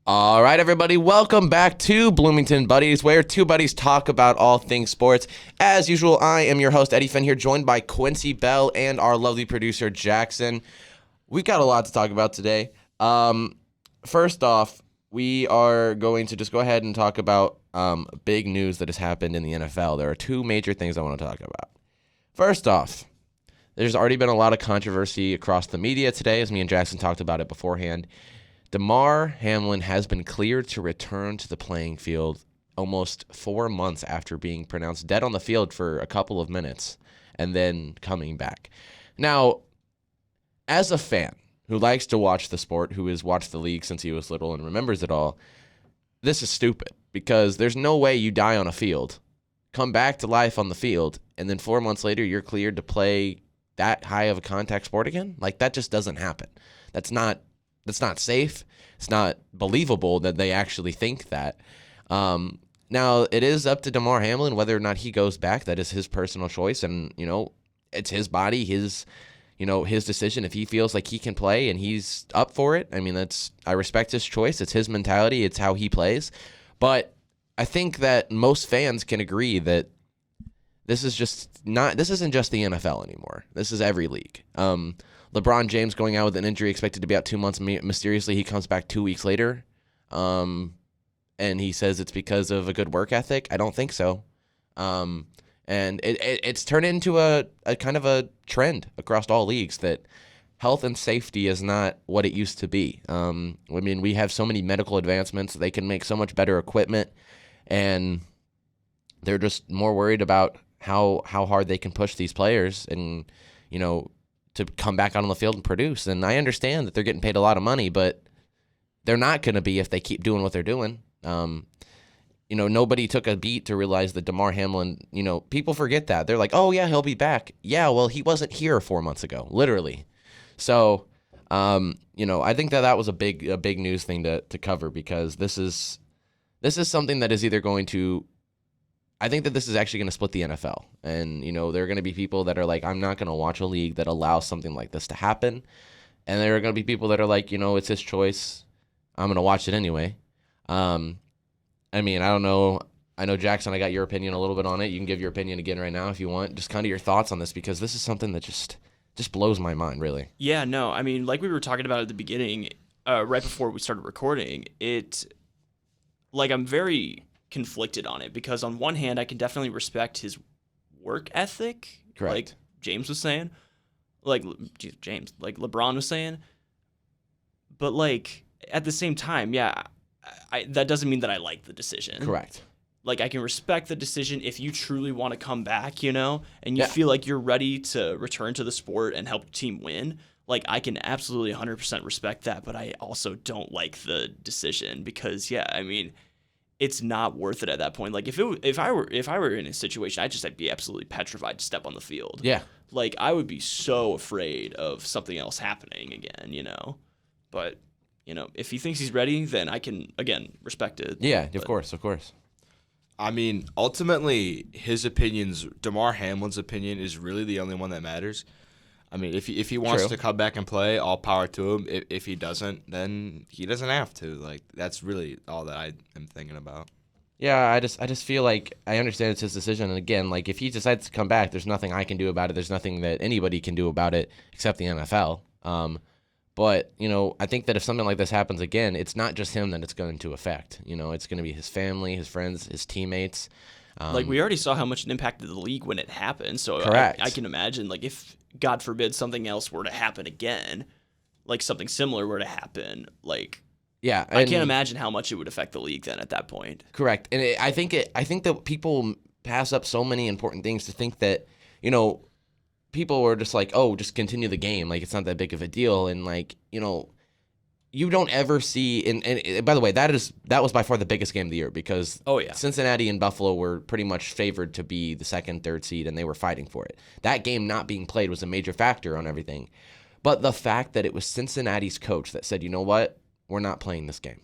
All right, everybody, welcome back to Bloomington Buddies, where two buddies talk about all things sports. As usual, I am your host, Eddie Finn, here, joined by Quincy Bell and our lovely producer, Jackson. We've got a lot to talk about today. First off, we are going to just go ahead and talk about big news that has happened in the NFL. There are two major things I want to talk about. First off, there's already been a lot of controversy across the media today, as me and Jackson talked about it beforehand. Damar Hamlin has been cleared to return to the playing field almost 4 months after being pronounced dead on the field for a couple of minutes and then coming back. Now, as a fan who likes to watch the sport, who has watched the league since he was little and remembers it all, this is stupid because there's no way you die on a field, come back to life on the field, and then 4 months later you're cleared to play that high of a contact sport again. Like, that just doesn't happen. That's not safe. It's not believable that they actually think that. Now, it is up to Damar Hamlin whether or not he goes back. That is his personal choice, and it's his body, his decision. If he feels like he can play and he's up for it, I mean, I respect his choice. It's his mentality. It's how he plays. But I think that most fans can agree that this isn't just the NFL anymore. This is every league. LeBron James going out with an injury, expected to be out 2 months. Mysteriously, he comes back 2 weeks later, and he says it's because of a good work ethic. I don't think so. And it's turned into a kind of a trend across all leagues that health and safety is not what it used to be. I mean, we have so many medical advancements. They can make so much better equipment, and they're just more worried about how hard they can push these players and, to come back out on the field and produce. And I understand that they're getting paid a lot of money, but they're not going to be if they keep doing what they're doing. Nobody took a beat to realize that Damar Hamlin, people forget that. They're like, oh, yeah, he'll be back. Yeah, well, he wasn't here 4 months ago, literally. So, I think that was a big news thing to cover, because this is something that is either going to, I think that this is actually going to split the NFL. And, there are going to be people that are like, I'm not going to watch a league that allows something like this to happen. And there are going to be people that are like, it's his choice. I'm going to watch it anyway. I mean, I don't know. I know, Jackson, I got your opinion a little bit on it. You can give your opinion again right now if you want. Just kind of your thoughts on this, because this is something that just blows my mind, really. Yeah, no, I mean, like we were talking about at the beginning, right before we started recording, I'm very conflicted on it, because on one hand I can definitely respect his work ethic. Correct. Like James was saying, like LeBron was saying, but at the same time, yeah, that doesn't mean that I like the decision. Correct. Like, I can respect the decision if you truly want to come back, and you feel like you're ready to return to the sport and help your team win. Like, I can absolutely 100% respect that, but I also don't like the decision, because, yeah, I mean, it's not worth it at that point. Like, if I were in a situation, I'd be absolutely petrified to step on the field. Yeah. Like, I would be so afraid of something else happening again, But, if he thinks he's ready, then I can, again, respect it. Yeah, of course. I mean, ultimately, Damar Hamlin's opinion is really the only one that matters. I mean, if he wants to come back and play, all power to him. If he doesn't, then he doesn't have to. Like, that's really all that I am thinking about. Yeah, I just feel like I understand it's his decision. And again, like, if he decides to come back, there's nothing I can do about it. There's nothing that anybody can do about it except the NFL. But, I think that if something like this happens again, it's not just him that it's going to affect. It's going to be his family, his friends, his teammates. We already saw how much it impacted the league when it happened. So correct. I can imagine, if, God forbid, something else were to happen again, something similar were to happen, yeah, I can't imagine how much it would affect the league then at that point. Correct. And I think that people pass up so many important things to think that, people were just like, oh, just continue the game. Like, it's not that big of a deal. And, you don't ever see, and by the way, that was by far the biggest game of the year, because Cincinnati and Buffalo were pretty much favored to be the second, third seed, and they were fighting for it. That game not being played was a major factor on everything. But the fact that it was Cincinnati's coach that said, you know what, we're not playing this game.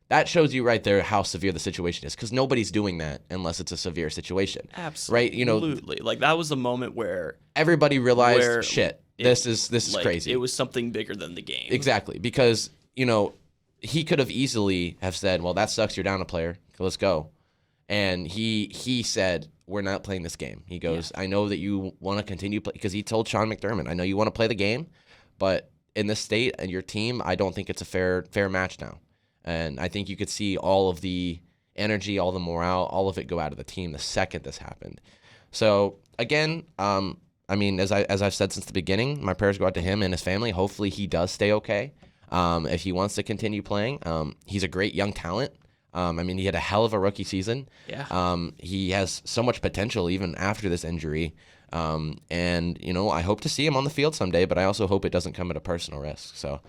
That shows you right there how severe the situation is, because nobody's doing that unless it's a severe situation. Absolutely. Right? That was the moment where everybody realized, this is crazy. It was something bigger than the game. Exactly, because he could have easily have said, well, that sucks. You're down a player. Let's go. And he said, we're not playing this game. He goes, I know that you want to continue play, because he told Sean McDermott, I know you want to play the game, but in this state and your team, I don't think it's a fair match now. And I think you could see all of the energy, all the morale, all of it go out of the team the second this happened. So again, as I've said since the beginning, my prayers go out to him and his family. Hopefully he does stay okay. If he wants to continue playing, he's a great young talent. He had a hell of a rookie season. Yeah. He has so much potential even after this injury. And I hope to see him on the field someday, but I also hope it doesn't come at a personal risk. So,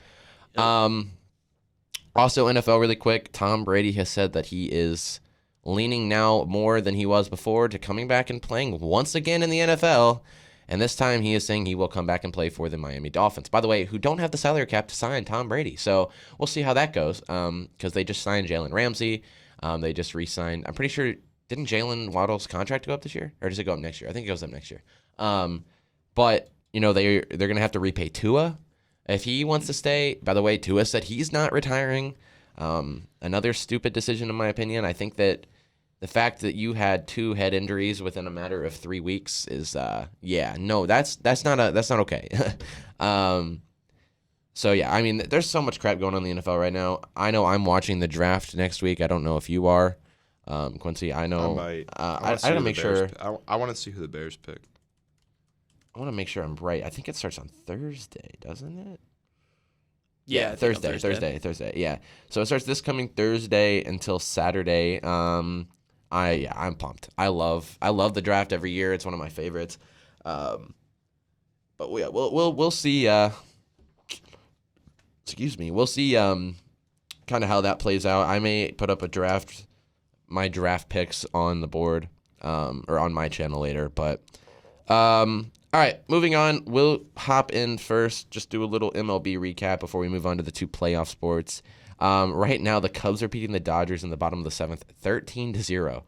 also NFL really quick, Tom Brady has said that he is leaning now more than he was before to coming back and playing once again in the NFL. And this time he is saying he will come back and play for the Miami Dolphins, by the way, who don't have the salary cap to sign Tom Brady. So we'll see how that goes, because they just signed Jalen Ramsey. They just re-signed. I'm pretty sure, didn't Jalen Waddle's contract go up this year? Or does it go up next year? I think it goes up next year. But they're going to have to repay Tua if he wants to stay. By the way, Tua said he's not retiring. Another stupid decision in my opinion. I think that the fact that you had 2 head injuries within a matter of 3 weeks is, that's not okay. There's so much crap going on in the NFL right now. I know I'm watching the draft next week. I don't know if you are, Quincy. I know. I gotta make sure. I want to see who the Bears pick. I want to make sure I'm right. I think it starts on Thursday, doesn't it? Yeah, Thursday. Yeah. So it starts this coming Thursday until Saturday. I'm pumped. I love the draft every year. It's one of my favorites. But yeah, we'll see. Excuse me. We'll see. Kind of how that plays out. I may put up my draft picks on the board, or on my channel later. But all right, moving on. We'll hop in first. Just do a little MLB recap before we move on to the 2 playoff sports. Right now, the Cubs are beating the Dodgers in the bottom of the 7th, 13-0.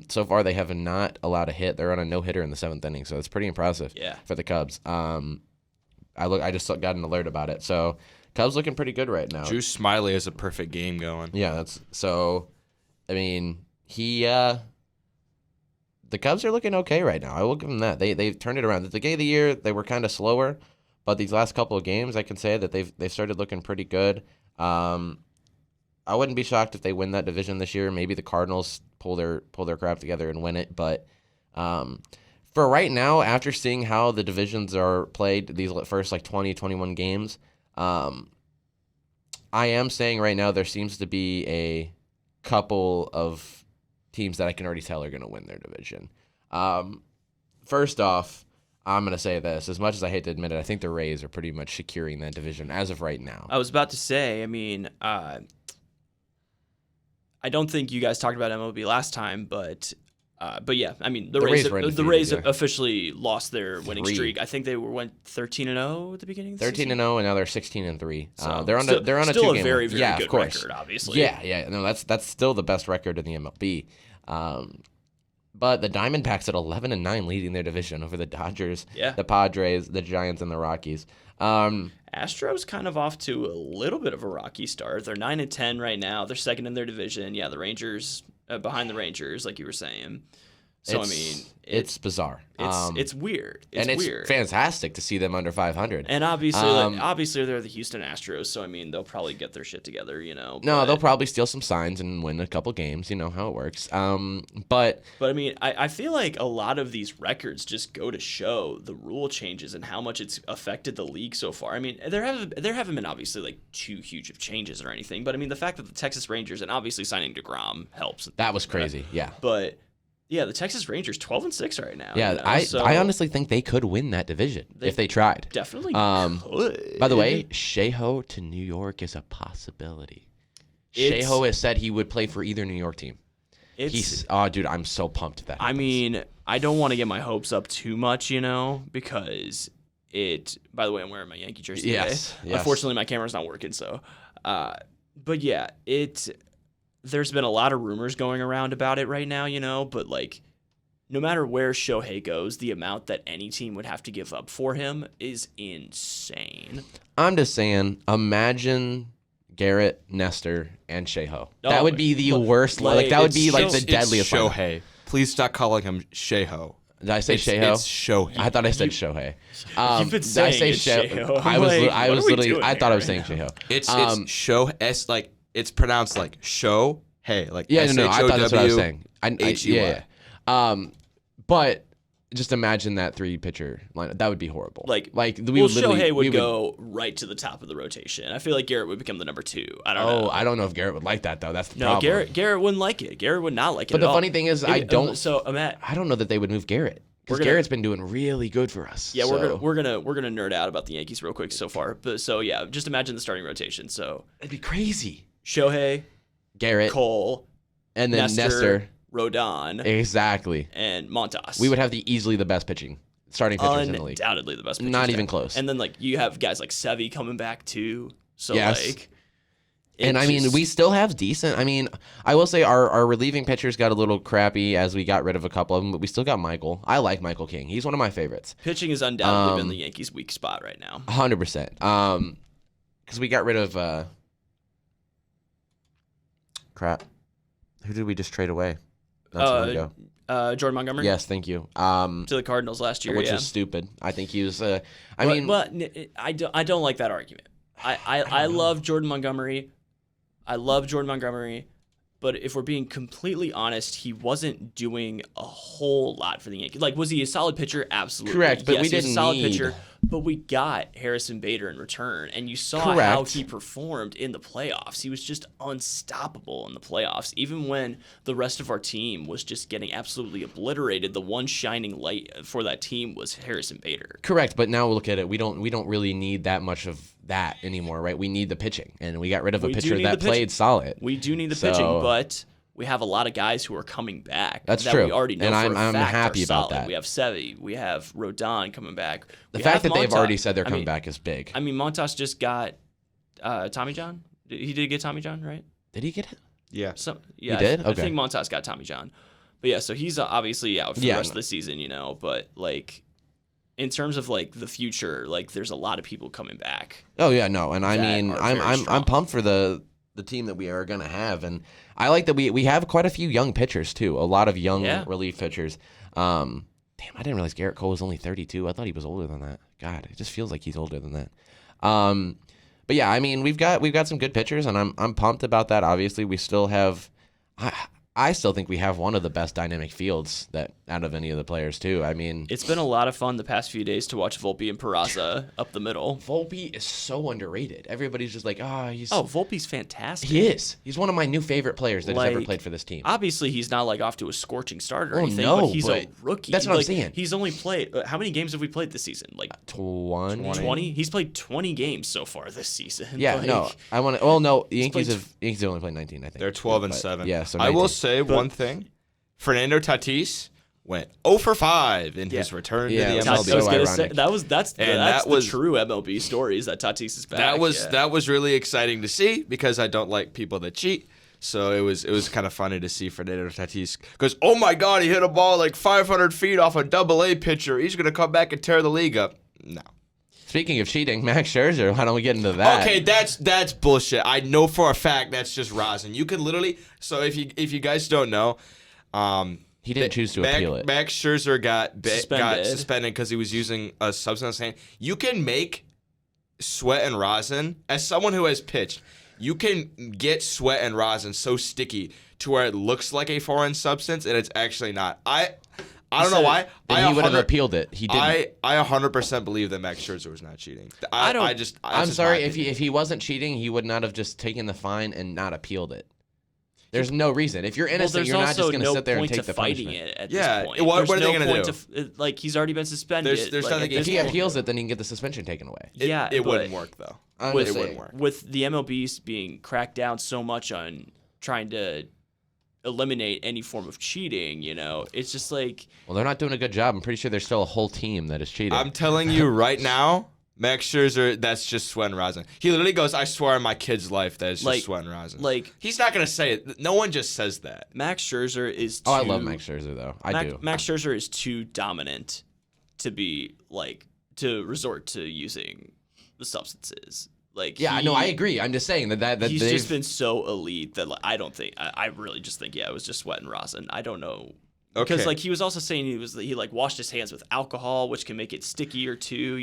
So far, they have not allowed a hit. They're on a no-hitter in the 7th inning, so it's pretty impressive for the Cubs. I just got an alert about it. So Cubs looking pretty good right now. Drew Smiley has a perfect game going. Yeah, the Cubs are looking okay right now. I will give them that. They've turned it around. At the beginning of the year, they were kind of slower, but these last couple of games, I can say that they've started looking pretty good. I wouldn't be shocked if they win that division this year. Maybe the Cardinals pull their crap together and win it. But for right now, after seeing how the divisions are played, these first 20, 21 games, I am saying right now there seems to be a couple of teams that I can already tell are going to win their division. First off, I'm going to say this. As much as I hate to admit it, I think the Rays are pretty much securing that division as of right now. I was about to say, I don't think you guys talked about MLB last time, but yeah, the Rays officially lost their winning streak. I think they went 13-0 at the beginning of the season. 13-0, and now they're 16-3. So they're on a 2-game. Still a very, very good record, obviously. Yeah. No, that's still the best record in the MLB. But the Diamondbacks at 11-9, leading their division over the Dodgers, the Padres, the Giants, and the Rockies. Astros kind of off to a little bit of a rocky start. They're 9-10 right now. They're second in their division. Yeah, the Rangers behind the Rangers, like you were saying. So it's bizarre. It's weird. It's fantastic to see them under 500. And obviously they're the Houston Astros, so they'll probably get their shit together. No, they'll probably steal some signs and win a couple games. You know how it works. But I feel like a lot of these records just go to show the rule changes and how much it's affected the league so far. There haven't been obviously too huge of changes or anything, but the fact that the Texas Rangers, and obviously signing DeGrom helps. That was crazy. Yeah. But yeah, the Texas Rangers 12-6 right now. Yeah, I honestly think they could win that division if they tried. Definitely could. By the way, Sheho to New York is a possibility. Sheho has said he would play for either New York team. Dude, I'm so pumped that happens. I don't want to get my hopes up too much, because by the way, I'm wearing my Yankee jersey today. Yes. Unfortunately, my camera's not working, so. But yeah, there's been a lot of rumors going around about it right now, but no matter where Shohei goes, the amount that any team would have to give up for him is insane. I'm just saying, imagine Garrett, Nestor, and Sheho. Oh, That would be the worst. Like that would be like the deadliest. It's Shohei. Please stop calling him Sheho. Did I say Sheho? It's Shohei. I thought I said Shohei. You've been saying did I say Sheho. I was literally. I thought I was saying saying Sheho. It's Show S like it's pronounced like Show. Hey, like yeah, no, I thought that's what I was saying. H-U-I. But just imagine that 3-pitcher lineup. That would be horrible. Shohei would go right to the top of the rotation. I feel like Garrett would become the number 2. I don't know. I don't know if Garrett would like that though. That's the problem. No, Garrett wouldn't like it. Garrett would not like it. But the funny thing is, I don't know that they would move Garrett because Garrett's been doing really good for us. Yeah, we're gonna nerd out about the Yankees real quick so far. But so yeah, just imagine the starting rotation. So it'd be crazy. Shohei, Garrett, Cole, and then Nestor. Rodon. Exactly. And Montas. We would have easily the best starting pitchers in the league. Undoubtedly the best pitchers. Not even close. And then you have guys like Sevy coming back too. So yes. And I mean, we still have decent. I mean, I will say our relieving pitchers got a little crappy as we got rid of a couple of them, but we still got Michael. I like Michael King. He's one of my favorites. Pitching has undoubtedly been the Yankees' weak spot right now. 100%. Because we got rid of crap. Who did we just trade away? Jordan Montgomery. Yes, thank you. To the Cardinals last year, which is stupid. I think he was. I don't like that argument. I love Jordan Montgomery. But if we're being completely honest, he wasn't doing a whole lot for the Yankees. Like, was he a solid pitcher? Absolutely. Correct, but we didn't he was a solid need... pitcher. But we got Harrison Bader in return, and you saw Correct. how he performed in the playoffs. He was just unstoppable in the playoffs. Even when the rest of our team was just getting absolutely obliterated, the one shining light for that team was Harrison Bader. Correct, but now look at it. We don't really need that much of that anymore, right? We need the pitching, and we got rid of a pitcher that played solid. We do need the pitching, but we have a lot of guys who are coming back. That's that true. We already know and for I'm a fact happy are about solid. that. We have Sevy. We have Rodon coming back. The fact that they've already said they're coming back is big. I mean, Montas just got Tommy John. He did get Tommy John, right? Did he get it? Yeah. He did? Okay. I think Montas got Tommy John. But yeah, so he's obviously out for the rest of the season, But in terms of the future, there's a lot of people coming back. Oh yeah, no, and I mean, I'm pumped for the team that we are gonna have, and I like that we have quite a few young pitchers too. A lot of young relief pitchers. Damn, I didn't realize Garrett Cole was only 32. I thought he was older than that. God, it just feels like he's older than that. But yeah, I mean, we've got some good pitchers, and I'm pumped about that. Obviously, we still have. I still think we have one of the best dynamic fields that out of any of the players too. I mean, it's been a lot of fun the past few days to watch Volpe and Peraza up the middle. Volpe is so underrated. Everybody's just like, Volpe's fantastic. He is. He's one of my new favorite players that has ever played for this team. Obviously, he's not off to a scorching start or anything, but he's a rookie. That's what I'm saying. He's only played. How many games have we played this season? 20. He's played 20 games so far this season. Yeah, no, I want to. Well, no, the Yankees have only played 19. I think they're 12-7. Yeah, so 19. I will say one thing. Fernando Tatis went 0-for-5 in his return to the MLB. I was gonna say, that's the true MLB story is that Tatis is back. That was really exciting to see because I don't like people that cheat. So it was kind of funny to see Fernando Tatis because, oh my God, he hit a ball 500 feet off a Double-A pitcher. He's gonna come back and tear the league up. No. Speaking of cheating, Max Scherzer, why don't we get into that? Okay, that's bullshit. I know for a fact that's just rosin. You can literally. So if you guys don't know, he didn't choose to appeal it. Max Scherzer got suspended because he was using a substance. You can make sweat and rosin. As someone who has pitched, you can get sweat and rosin so sticky to where it looks like a foreign substance and it's actually not. I don't know why. He would have appealed it. He didn't. I 100% believe that Max Scherzer was not cheating. I'm sorry. If he wasn't cheating, he would not have just taken the fine and not appealed it. There's no reason. If you're innocent, you're not just going to sit there and take the punishment. It at this point. What are they going to do? He's already been suspended. There's nothing. If he appeals it, then he can get the suspension taken away. It wouldn't work though. It wouldn't work. With the MLB being cracked down so much on trying to eliminate any form of cheating, it's just well, they're not doing a good job. I'm pretty sure there's still a whole team that is cheating. I'm telling you right now, Max Scherzer, that's just sweat and rosin. He literally goes, I swear on my kid's life that it's just sweat and rosin. He's not going to say it. No one just says that. Max Scherzer is too... I love Max Scherzer, though. I do. Max Scherzer is too dominant to be, to resort to using the substances. Like, Yeah, no, I agree. I'm just saying that he's just been so elite that I don't think I really just think it was just sweat and rosin. I don't know. Because like he was also saying he like washed his hands with alcohol, which can make it stickier too,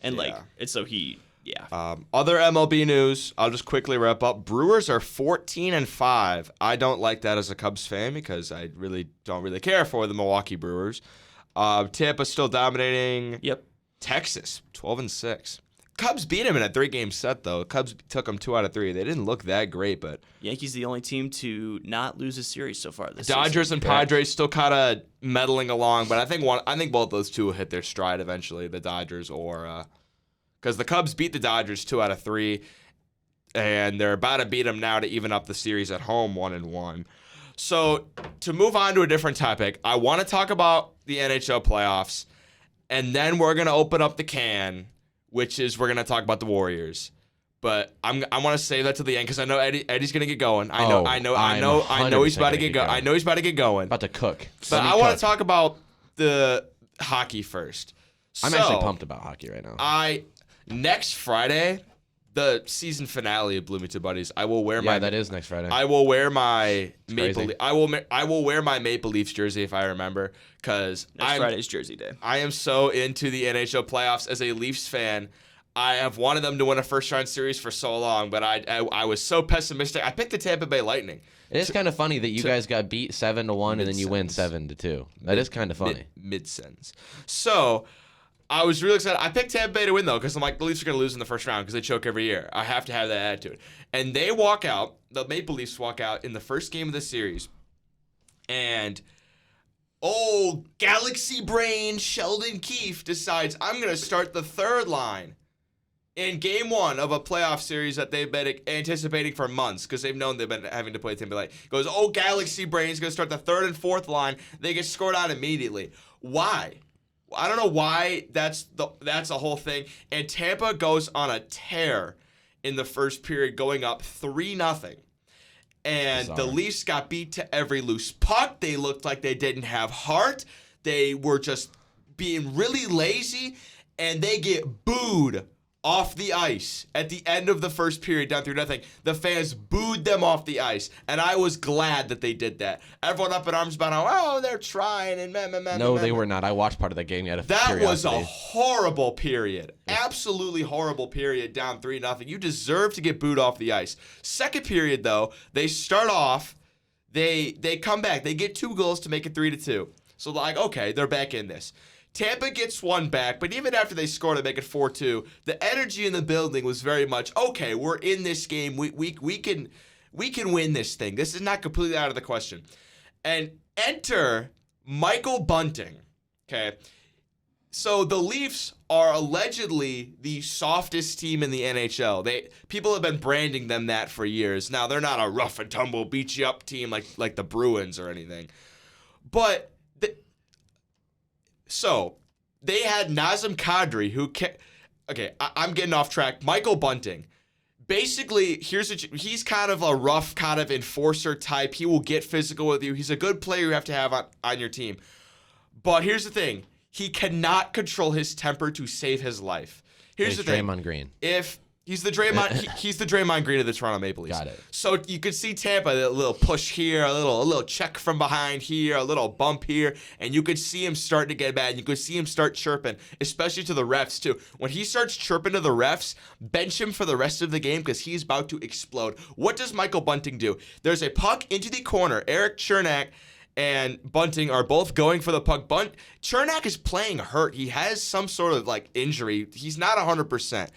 and like it's so he. Yeah. Other MLB news, I'll just quickly wrap up. Brewers are 14-5. I don't like that as a Cubs fan because I really don't care for the Milwaukee Brewers. Tampa's still dominating. Yep. Texas 12-6. Cubs beat him in a 3-game set though. Cubs took them 2 out of 3. They didn't look that great, but Yankees the only team to not lose a series so far this Dodgers season. and Padres still kind of meddling along, but I think both those two will hit their stride eventually. The Dodgers or. Because the Cubs beat the Dodgers 2 out of 3, and they're about to beat them now to even up the series at home 1-1. So to move on to a different topic, I want to talk about the NHL playoffs, and then we're gonna open up the can, which is we're gonna talk about the Warriors. But I want to save that to the end because I know Eddie's gonna get going. I know he's about to get going. I know he's about to get going. About to cook. But I want to talk about the hockey first. I'm actually pumped about hockey right now. Next Friday, the season finale of Bloomington Buddies. I will wear that is next Friday. I will wear my I will wear my Maple Leafs jersey if I remember, because next Friday's Jersey Day. I am so into the NHL playoffs as a Leafs fan. I have wanted them to win a first-round series for so long, but I was so pessimistic. I picked the Tampa Bay Lightning. It is kind of funny that you guys got beat 7-1 and then you win 7-2. That is kind of funny. Mid-sens. So I was really excited. I picked Tampa Bay to win, though, because I'm like, the Leafs are going to lose in the first round because they choke every year. I have to have that attitude. And they walk out, the Maple Leafs walk out in the first game of the series. And, Galaxy Brain Sheldon Keefe decides, I'm going to start the third line in game 1 of a playoff series that they've been anticipating for months because they've known they've been having to play Tampa Bay. Goes, Galaxy Brain's going to start the third and fourth line. They get scored on immediately. Why? I don't know why that's a whole thing. And Tampa goes on a tear in the first period, going up 3-0. And the Leafs got beat to every loose puck. They looked like they didn't have heart. They were just being really lazy. And they get booed off the ice at the end of the first period, down 3-0. The fans booed them off the ice, and I was glad that they did that. Everyone up in arms about how, they're trying, and No, they were not. I watched part of that game. That was a horrible period. Absolutely horrible period, down 3-0. You deserve to get booed off the ice. Second period, though, they start off, they come back. They get 2 goals to make it 3-2. So, okay, they're back in this. Tampa gets one back, but even after they score to make it 4-2, the energy in the building was very much, okay, we're in this game. We can win this thing. This is not completely out of the question. And enter Michael Bunting. Okay. So the Leafs are allegedly the softest team in the NHL. People have been branding them that for years. Now, they're not a rough and tumble, beat you up team like the Bruins or anything. But so they had Nazem Kadri, who I'm getting off track. Michael Bunting. Basically, he's kind of a rough kind of enforcer type. He will get physical with you. He's a good player you have to have on your team. But here's the thing. He cannot control his temper to save his life. Here's the thing. Draymond Green. If he's the Draymond Green of the Toronto Maple Leafs. Got it. So you could see Tampa, a little push here, a little check from behind here, a little bump here, and you could see him start to get bad. You could see him start chirping, especially to the refs too. When he starts chirping to the refs, bench him for the rest of the game because he's about to explode. What does Michael Bunting do? There's a puck into the corner. Eric Chernak and Bunting are both going for the puck. Chernak is playing hurt. He has some sort of injury. He's not 100%.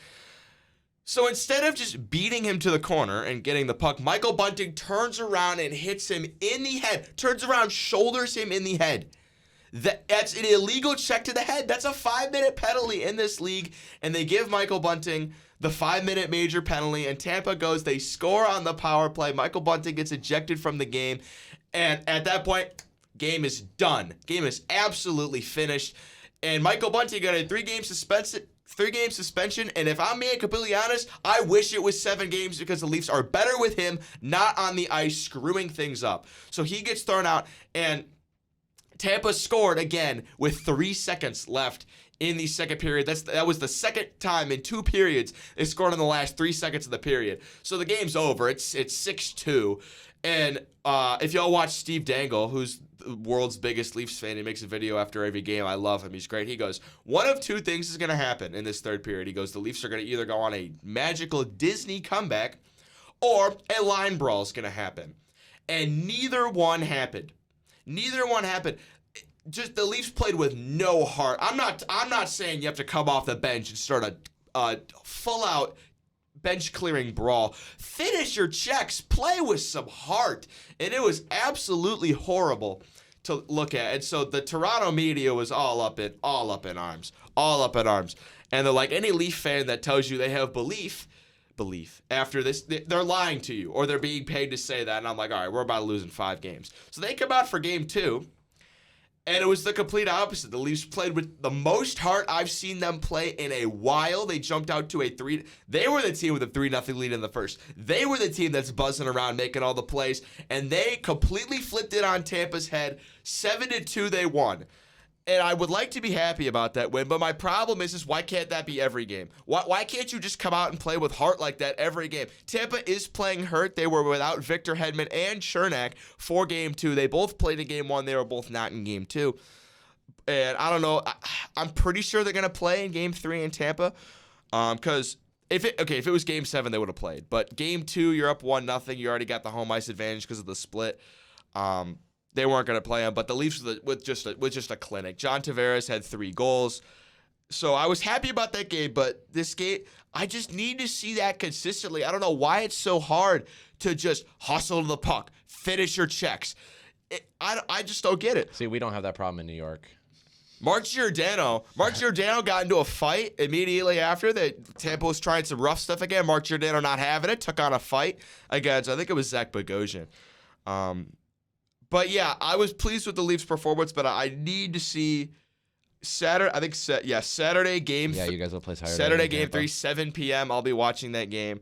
So instead of just beating him to the corner and getting the puck, Michael Bunting turns around and hits him in the head. Turns around, shoulders him in the head. That's an illegal check to the head. That's a 5-minute penalty in this league. And they give Michael Bunting the 5-minute major penalty. And Tampa goes, they score on the power play. Michael Bunting gets ejected from the game. And at that point, game is done. Game is absolutely finished. And Michael Bunting got a 3-game suspension, and if I'm being completely honest, I wish it was 7 games because the Leafs are better with him not on the ice screwing things up. So he gets thrown out, and Tampa scored again with 3 seconds left in the second period. That was the second time in 2 periods they scored in the last 3 seconds of the period. So the game's over. It's 6-2. And if y'all watch Steve Dangle, who's the world's biggest Leafs fan, he makes a video after every game. I love him. He's great. He goes, one of 2 things is going to happen in this third period. He goes, the Leafs are going to either go on a magical Disney comeback or a line brawl is going to happen. And neither one happened. Just the Leafs played with no heart. I'm not saying you have to come off the bench and start a full-out bench-clearing brawl. Finish your checks. Play with some heart. And it was absolutely horrible to look at. And so the Toronto media was all up in arms. And they're like, any Leaf fan that tells you they have belief after this, they're lying to you, or they're being paid to say that. And I'm like, all right, we're about to lose in 5 games. So they come out for game 2. And it was the complete opposite. The Leafs played with the most heart I've seen them play in a while. They jumped out to a 3. They were the team with a 3-0 lead in the first. They were the team that's buzzing around making all the plays. And they completely flipped it on Tampa's head. 7-2 they won. And I would like to be happy about that win, but my problem is why can't that be every game? Why can't you just come out and play with heart like that every game? Tampa is playing hurt. They were without Victor Hedman and Chernak for game 2. They both played in game 1. They were both not in game 2. And I don't know. I'm pretty sure they're going to play in game 3 in Tampa. Because if it was game 7, they would have played. But game 2, you're up 1-0. You already got the home ice advantage because of the split. They weren't going to play him, but the Leafs with just a clinic. John Tavares had 3 goals. So I was happy about that game, but this game, I just need to see that consistently. I don't know why it's so hard to just hustle to the puck, finish your checks. I just don't get it. See, we don't have that problem in New York. Mark Giordano got into a fight immediately after that. Tampa was trying some rough stuff again. Mark Giordano not having it, took on a fight against, I think it was Zach Bogosian. But yeah, I was pleased with the Leafs' performance, but I need to see Saturday. I think Saturday game. Yeah, you guys will play Saturday game 3, 7 p.m. I'll be watching that game,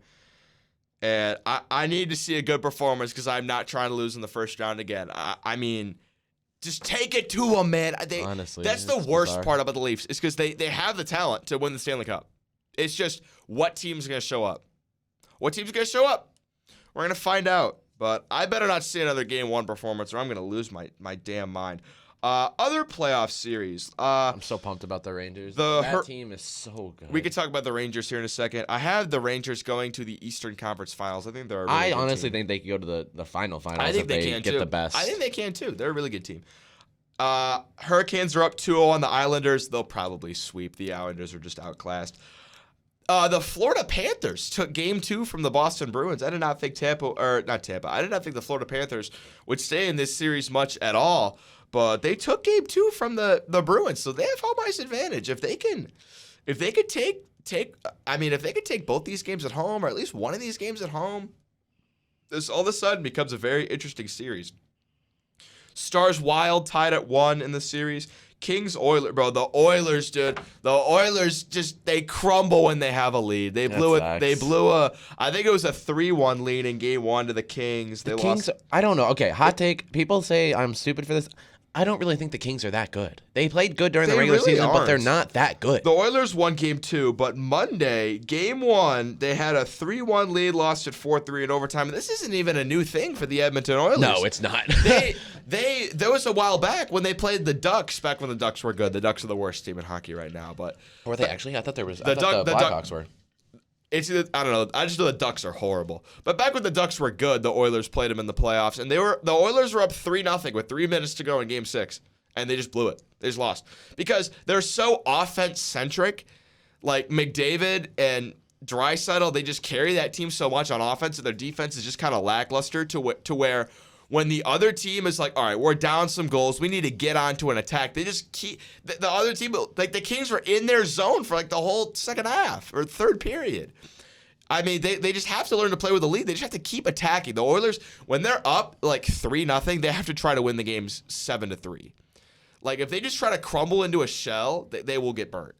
and I need to see a good performance because I'm not trying to lose in the first round again. I mean, just take it to them, man. Honestly, that's the worst part about the Leafs is because they have the talent to win the Stanley Cup. It's just what team's going to show up. What team's going to show up? We're going to find out. But I better not see another Game 1 performance or I'm going to lose my damn mind. Other playoff series. I'm so pumped about the Rangers. That team is so good. We could talk about the Rangers here in a second. I have the Rangers going to the Eastern Conference Finals. I think they're a really good honestly team. think they could go to the finals. I think they can get too. the best. I think they can too. They're a really good team. Hurricanes are up 2-0 on the Islanders. They'll probably sweep. The Islanders are just outclassed. The Florida Panthers took game 2 from the Boston Bruins. I did not think I did not think the Florida Panthers would stay in this series much at all. But they took game 2 from the Bruins, so they have home ice advantage. If they could take both these games at home, or at least one of these games at home, this all of a sudden becomes a very interesting series. Stars Wild tied at 1 in the series. Kings Oilers, bro. The Oilers, dude. The Oilers they crumble when they have a lead. They blew it. They blew I think it was a 3-1 lead in game 1 to the Kings. The Kings, I don't know. Okay, hot take. People say I'm stupid for this. I don't really think the Kings are that good. They played good during the regular season, but they're not that good. The Oilers won game 2, but Monday, game 1, they had a 3-1 lead, lost at 4-3 in overtime. This isn't even a new thing for the Edmonton Oilers. No, it's not. There was a while back when they played the Ducks, back when the Ducks were good. The Ducks are the worst team in hockey right now. But were they actually? I thought the Blackhawks were. It's I don't know. I just know the Ducks are horrible. But back when the Ducks were good, the Oilers played them in the playoffs, and the Oilers were up 3-0 with 3 minutes to go in Game 6, and they just blew it. They just lost because they're so offense centric. Like McDavid and Draisaitl, they just carry that team so much on offense, and their defense is just kind of lackluster to where. When the other team is like, all right, we're down some goals, we need to get onto an attack. They just keep the other team, like the Kings were in their zone for like the whole second half or third period. I mean, they just have to learn to play with the lead. They just have to keep attacking. The Oilers, when they're up like 3-0, they have to try to win the games 7-3. Like if they just try to crumble into a shell, they will get burnt.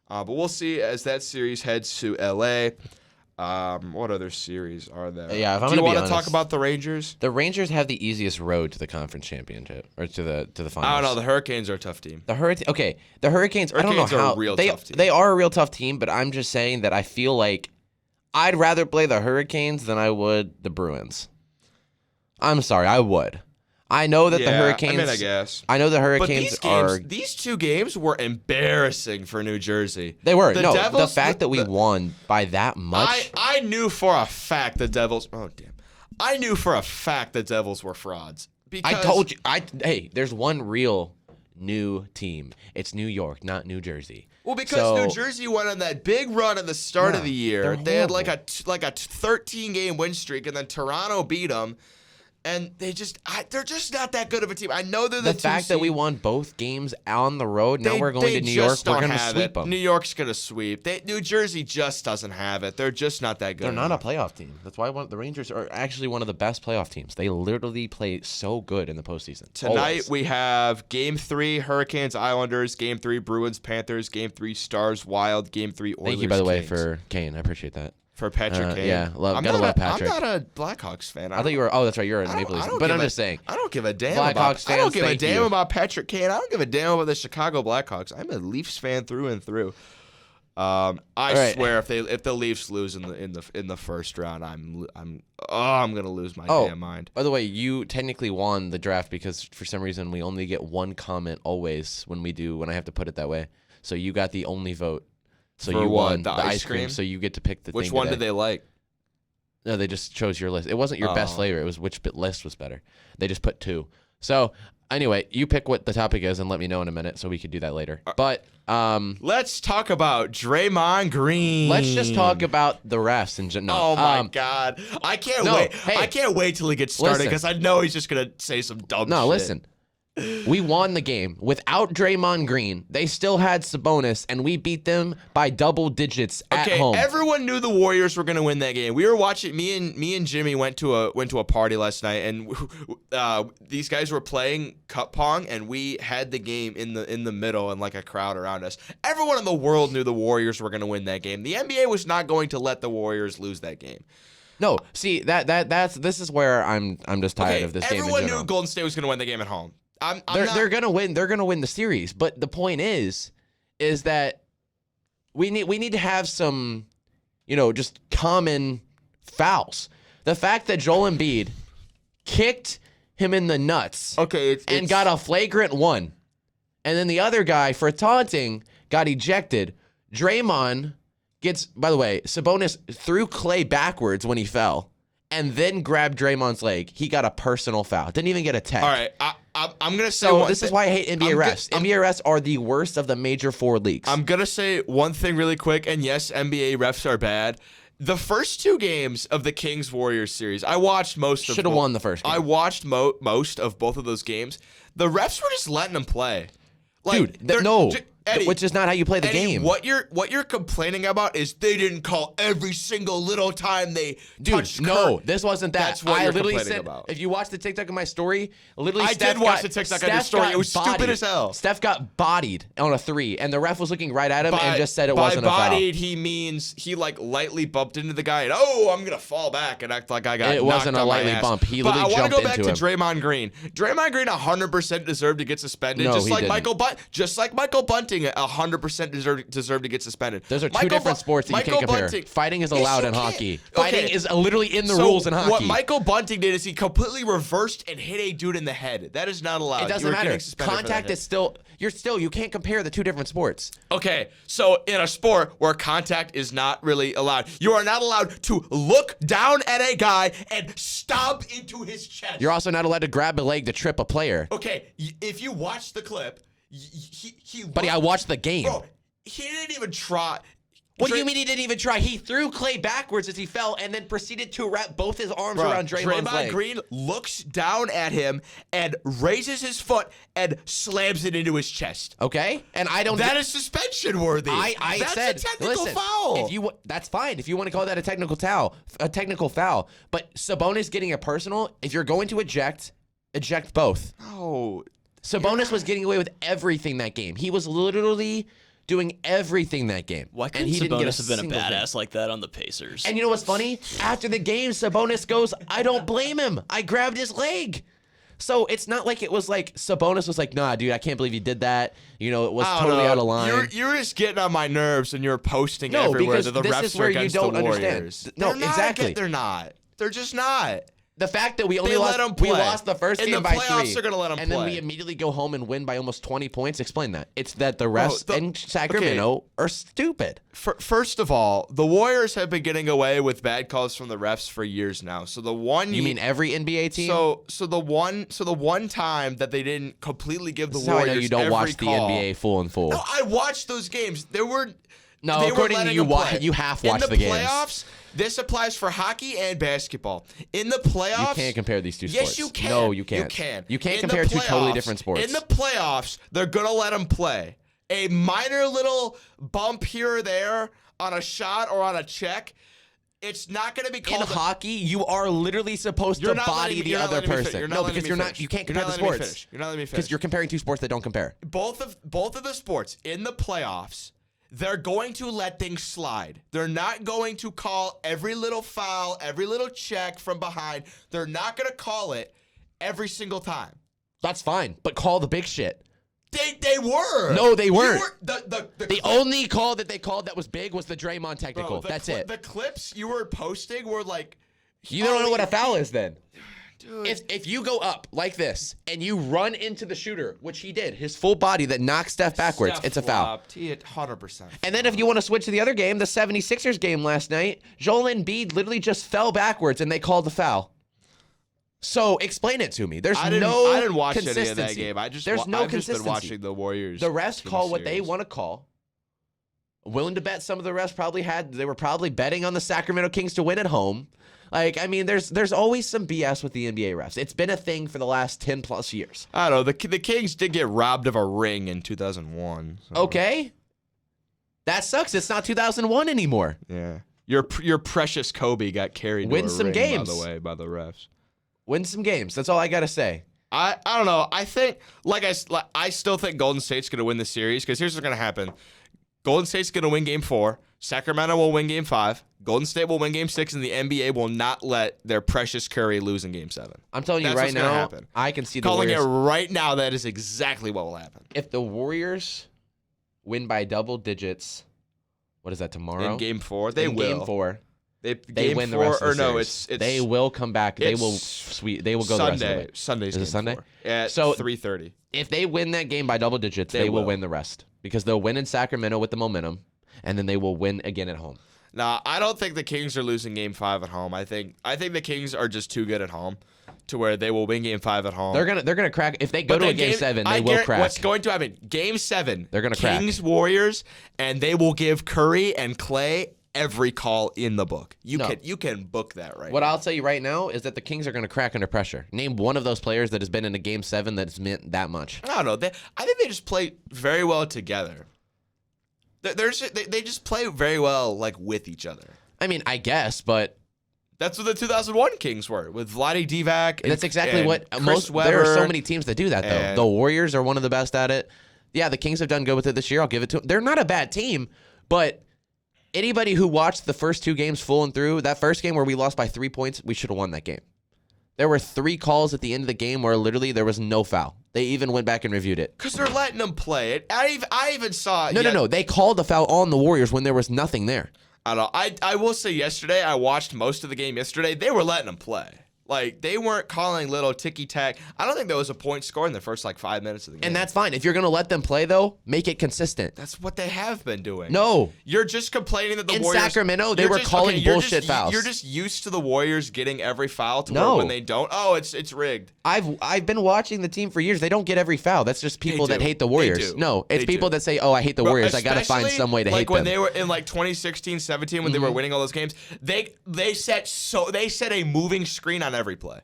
But we'll see as that series heads to LA. What other series are there? Yeah, if I'm Do you want to talk about the Rangers? The Rangers have the easiest road to the conference championship or to the finals. I don't know. The Hurricanes are a tough team. The Hurricanes. I don't know Hurricanes are how a real they tough team. they are a real tough team, but I'm just saying that I feel like I'd rather play the Hurricanes than I would the Bruins. I'm sorry, I would. I know that the Hurricanes. I mean, I guess. I know the But Hurricanes are. these 2 games were embarrassing for New Jersey. They were. The No, Devils, the fact that we won by that much. I knew for a fact the Devils. Oh damn! I knew for a fact the Devils were frauds. Because I told you. Hey, there's one real new team. It's New York, not New Jersey. Well, because New Jersey went on that big run at the start of the year. They had like a 13-game win streak, and then Toronto beat them. And they're just not that good of a team. I know they're the fact that we won both games on the road. Now we're going to New York. We're going to sweep them. New York's going to sweep. New Jersey just doesn't have it. They're just not that good. They're not a playoff team. That's why the Rangers are actually one of the best playoff teams. They literally play so good in the postseason. Tonight we have Game 3 Hurricanes Islanders, Game 3 Bruins Panthers, Game 3 Stars Wild, Game 3 Oilers. Thank you, by the way, Kings. for Kane. I appreciate that. For Patrick Kane. Yeah, gotta love Patrick. I'm not a Blackhawks fan. I thought you were. Oh, that's right. You're a Maple Leafs. But I'm just saying. I don't give a damn Blackhawks about. I don't fans, give a thank damn you. about Patrick Kane. I don't give a damn about the Chicago Blackhawks. I'm a Leafs fan through and through. I swear, if the Leafs lose in the first round, I'm gonna lose my damn mind. By the way, you technically won the draft because for some reason we only get one comment always when I have to put it that way. So you got the only vote. So For you what, won the ice cream? So you get to pick the Which thing one today. did they like? No, they just chose your list. It wasn't your best flavor. It was which list was better. They just put 2. So anyway, you pick what the topic is and let me know in a minute so we could do that later. But let's talk about Draymond Green. let's just talk about the refs and Oh my God! I can't wait. Hey, I can't wait till he gets started because I know he's just gonna say some dumb shit. No, listen. We won the game. Without Draymond Green, they still had Sabonis, and we beat them by double digits at home. Everyone knew the Warriors were going to win that game. We were watching. Me and Jimmy went to a party last night, and these guys were playing cup pong, and we had the game in the middle and like a crowd around us. Everyone in the world knew the Warriors were going to win that game. The NBA was not going to let the Warriors lose that game. No, see this is where I'm just tired of this game in general. Everyone knew Golden State was going to win the game at home. They're gonna win. They're gonna win the series. But the point is that we need to have some, just common fouls. The fact that Joel Embiid kicked him in the nuts, and got a flagrant 1, and then the other guy for taunting got ejected. Draymond gets. By the way, Sabonis threw Clay backwards when he fell, and then grabbed Draymond's leg. He got a personal foul. Didn't even get a tech. All right, I'm gonna say. So this is why I hate NBA refs. NBA refs are the worst of the major 4 leagues. I'm gonna say one thing really quick, and yes, NBA refs are bad. The first 2 games of the Kings Warriors series, I watched most of. Should have won the first game. I watched most of both of those games. The refs were just letting them play. Like, Dude, Eddie, which is not how you play the game. What you're complaining about is they didn't call every single little time they touched Kurt. This wasn't that. That's what you're literally complaining said, about. if you watch the TikTok of my story, literally I Steph did watch the TikTok of your story. It was stupid as hell. Steph got bodied on a 3, and the ref was looking right at him and just said it wasn't a foul. By bodied, he means he lightly bumped into the guy and I'm gonna fall back and act like I got. It wasn't a lightly bump. He literally jumped into him. I want to go back to Draymond Green. Draymond Green 100% deserved to get suspended, No, just he like didn't. just like Michael Bunting 100% deserved to get suspended. Those are 2 different sports that you can't compare. Fighting is allowed in hockey. Fighting is literally in the rules in hockey. What Michael Bunting did is he completely reversed and hit a dude in the head. That is not allowed. It doesn't matter. Contact is still. You can't compare the 2 different sports. Okay, so in a sport where contact is not really allowed, you are not allowed to look down at a guy and stomp into his chest. You're also not allowed to grab a leg to trip a player. Okay, if you watch the clip, Buddy, I watched the game. Bro, he didn't even try. What do you mean he didn't even try? He threw Clay backwards as he fell and then proceeded to wrap both his arms around Draymond's leg. Draymond Green looks down at him and raises his foot and slams it into his chest. Okay? And I don't... That is suspension worthy. That's a technical foul. That's fine if you want to call that a technical foul. But Sabonis getting a personal, if you're going to eject both. Oh. Sabonis was getting away with everything that game. He was literally... doing everything that game. Why and couldn't he didn't get Sabonis have been a single badass like that on the Pacers? And you know what's funny? After the game, Sabonis goes, I don't blame him. I grabbed his leg. So it's not like it was like Sabonis was like, nah, dude, I can't believe you did that. You know, it was totally out of line. You're just getting on my nerves and you're posting everywhere that the refs are against the Warriors. No, exactly. They're not. They're just not. The fact that we lost the first game by 3, playoffs are gonna let them and then we immediately go home and win by almost 20 points. Explain that. It's that the refs in Sacramento are stupid. First of all, the Warriors have been getting away with bad calls from the refs for years now. So the one you mean every NBA team? So the one time that they didn't completely give the This is Warriors how I know you don't every watch call, the NBA full and full. No, I watched those games. No, according to you, you half watched the games. In the playoffs, this applies for hockey and basketball. In the playoffs, you can't compare these two sports. Yes, you can. No, you can't. You can. You can't compare two totally different sports. In the playoffs, they're gonna let them play. A minor little bump here or there on a shot or on a check, it's not going to be called. In hockey, you are literally supposed to body the other person. No, because you're not. You can't compare the sports. You're not letting me finish. Because you're comparing two sports that don't compare. Both of the sports in the playoffs, they're going to let things slide. They're not going to call every little foul, every little check from behind. They're not going to call it every single time. That's fine, but call the big shit. They were. No, they weren't. The only call that they called that was big was the Draymond technical. That's it. The clips you were posting were like... You don't know what a foul is then. Dude. If you go up like this and you run into the shooter, which he did, his full body that knocks Steph backwards, it's a foul. He hit 100%. And then if you want to switch to the other game, the 76ers game last night, Joel Embiid literally just fell backwards and they called the foul. So explain it to me. I didn't watch any of that game. I've just been watching the Warriors. The refs call what they want to call. Willing to bet some of the refs they were probably betting on the Sacramento Kings to win at home. Like, I mean, there's always some BS with the NBA refs. It's been a thing for the last 10 plus years. I don't know. The Kings did get robbed of a ring in 2001. So. Okay. That sucks. It's not 2001 anymore. Yeah. Your precious Kobe got carried to a ring, games. By the way, by the refs. Win some games. That's all I got to say. I don't know. I think, I still think Golden State's going to win the series because here's what's going to happen. Golden State's going to win Game 4. Sacramento will win Game 5. Golden State will win Game 6, and the NBA will not let their precious Curry lose in Game 7. I'm telling you right now, I can see the Warriors. Calling it right now, that is exactly what will happen. If the Warriors win by double digits, what is that, tomorrow? In Game 4, they will. Game 4. They win the rest of the series. No, it's they will come back. They will They will go Sunday. the rest of the way. Sunday's is it Sunday? 4 at 3:30. If they win that game by double digits, they will win the rest because they'll win in Sacramento with the momentum, and then they will win again at home. Nah, I don't think the Kings are losing Game 5 at home. I think the Kings are just too good at home to where they will win Game 5 at home. They're gonna crack. If they go to a Game 7, they will crack. What's going to happen? Game 7. They're gonna crack. Kings Warriors, and they will give Curry and Clay every call in the book. You can book that right. What I'll tell you right now is that the Kings are going to crack under pressure. Name one of those players that has been in a Game 7 that's meant that much. I don't know. I think they just play very well together. They just play very well with each other. I mean, I guess, but that's what the 2001 Kings were with Vlade Divac. That's exactly what Chris Webber. There are so many teams that do that though. The Warriors are one of the best at it. Yeah, the Kings have done good with it this year. I'll give it to them. They're not a bad team, but anybody who watched the first 2 games full and through, that first game where we lost by 3 points, we should have won that game. There were 3 calls at the end of the game where literally there was no foul. They even went back and reviewed it. Because they're letting them play it. I even saw it. No. They called the foul on the Warriors when there was nothing there. I don't know. I will say yesterday, I watched most of the game yesterday. They were letting them play. They weren't calling little ticky-tack. I don't think there was a point scored in the first 5 minutes of the game. And that's fine. If you're going to let them play, though, make it consistent. That's what they have been doing. No. You're just complaining that the Warriors... In Sacramento, they were calling bullshit fouls. You're just used to the Warriors getting every foul to where when they don't, it's rigged. I've been watching the team for years. They don't get every foul. That's just people that hate the Warriors. No, it's people that say, I hate the Warriors. I got to find some way to hate them. When they were in 2016, 17, when they were winning all those games, they set a moving screen on every play.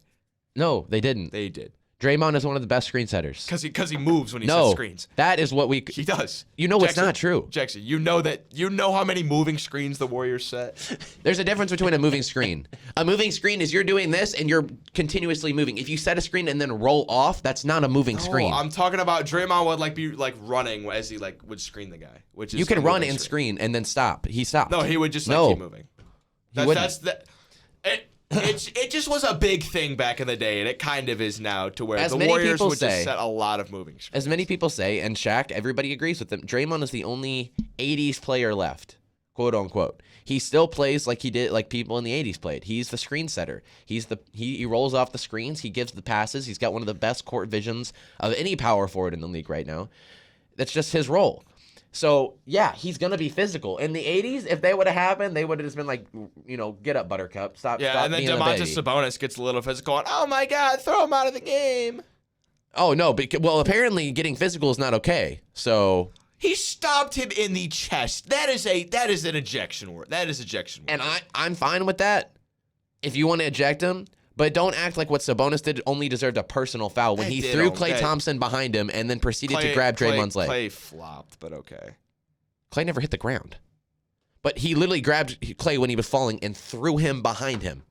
No, they didn't. They did. Draymond is one of the best screen setters. Because he moves when he sets screens. That is what He does. You know, Jackson, it's not true. Jackson, you know how many moving screens the Warriors set? There's a difference between a moving screen. A moving screen is you're doing this and you're continuously moving. If you set a screen and then roll off, that's not a moving screen. I'm talking about Draymond would be running as he would screen the guy, which is you can run and screen and then stop. He stopped. No, he would just keep moving. It just was a big thing back in the day, and it kind of is now, to where the Warriors would just set a lot of moving screens. As many people say, and Shaq, everybody agrees with him, Draymond is the only 80s player left, quote unquote. He still plays like he did, like people in the 80s played. He's the screen setter. He rolls off the screens. He gives the passes. He's got one of the best court visions of any power forward in the league right now. That's just his role. So, yeah, he's going to be physical. In the 80s, if they would have happened, they would have just been like, get up, Buttercup. Stop and then Domantas Sabonis gets a little physical, and oh, my God, throw him out of the game. Oh, no. Well, apparently getting physical is not okay. So he stomped him in the chest. That is an ejection word. That is ejection word. And I'm fine with that if you want to eject him. But don't act like what Sabonis did only deserved a personal foul when he threw Klay Thompson behind him and then proceeded to grab Draymond's leg. Klay flopped, but okay. Klay never hit the ground. But he literally grabbed Klay when he was falling and threw him behind him.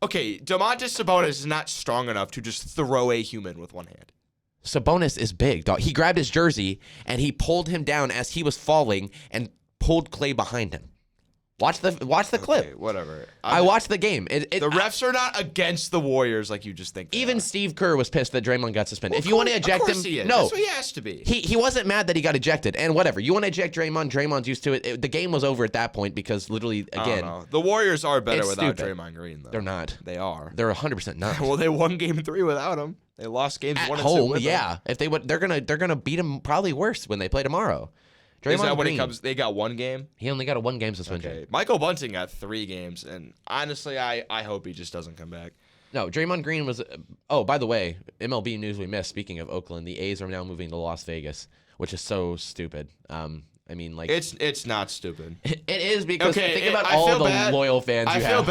Okay, Domantas Sabonis is not strong enough to just throw a human with one hand. Sabonis is big, dog. He grabbed his jersey and he pulled him down as he was falling and pulled Klay behind him. Watch the clip. Okay, whatever. I watched the game. The refs are not against the Warriors like you just think. Even Steve Kerr was pissed that Draymond got suspended. Well, if you want to eject him, no. That's what he has to be. He wasn't mad that he got ejected. And whatever. You want to eject Draymond, Draymond's used to it. The game was over at that point because literally, again. The Warriors are better without stupid. Draymond Green, though. They're not. They are. They're 100% not. Well, they won Game 3 without him. They lost games at 1 home, and 2 with yeah. him. If they would, they're gonna beat him probably worse when they play tomorrow. Draymond Is that when Green, they got 1 game? He only got a 1 game suspension. Okay. Michael Bunting got 3 games, and honestly, I hope he just doesn't come back. No, Draymond Green was. Oh, by the way, MLB news we missed. Speaking of Oakland, the A's are now moving to Las Vegas, which is so stupid. I mean, like it's not stupid. It is because think about all the loyal fans you have.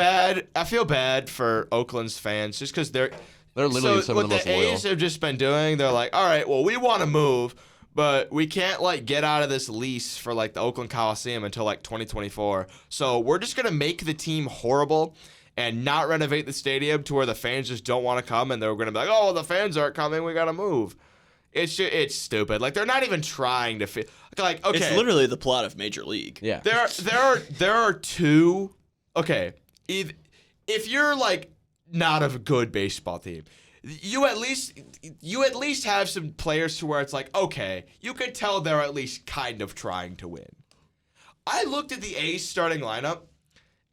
I feel bad for Oakland's fans just because they're literally some of the most loyal. What the A's have just been doing, they're like, all right, well, we want to move. But we can't get out of this lease for the Oakland Coliseum until 2024. So we're just gonna make the team horrible and not renovate the stadium to where the fans just don't want to come, and they're gonna be like, oh, well, the fans aren't coming, we gotta move. It's stupid. They're not even trying to okay. It's literally the plot of Major League. Yeah. There are 2. Okay, if you're not a good baseball team, you at least have some players to where it's okay, you could tell they're at least kind of trying to win. I looked at the A's starting lineup,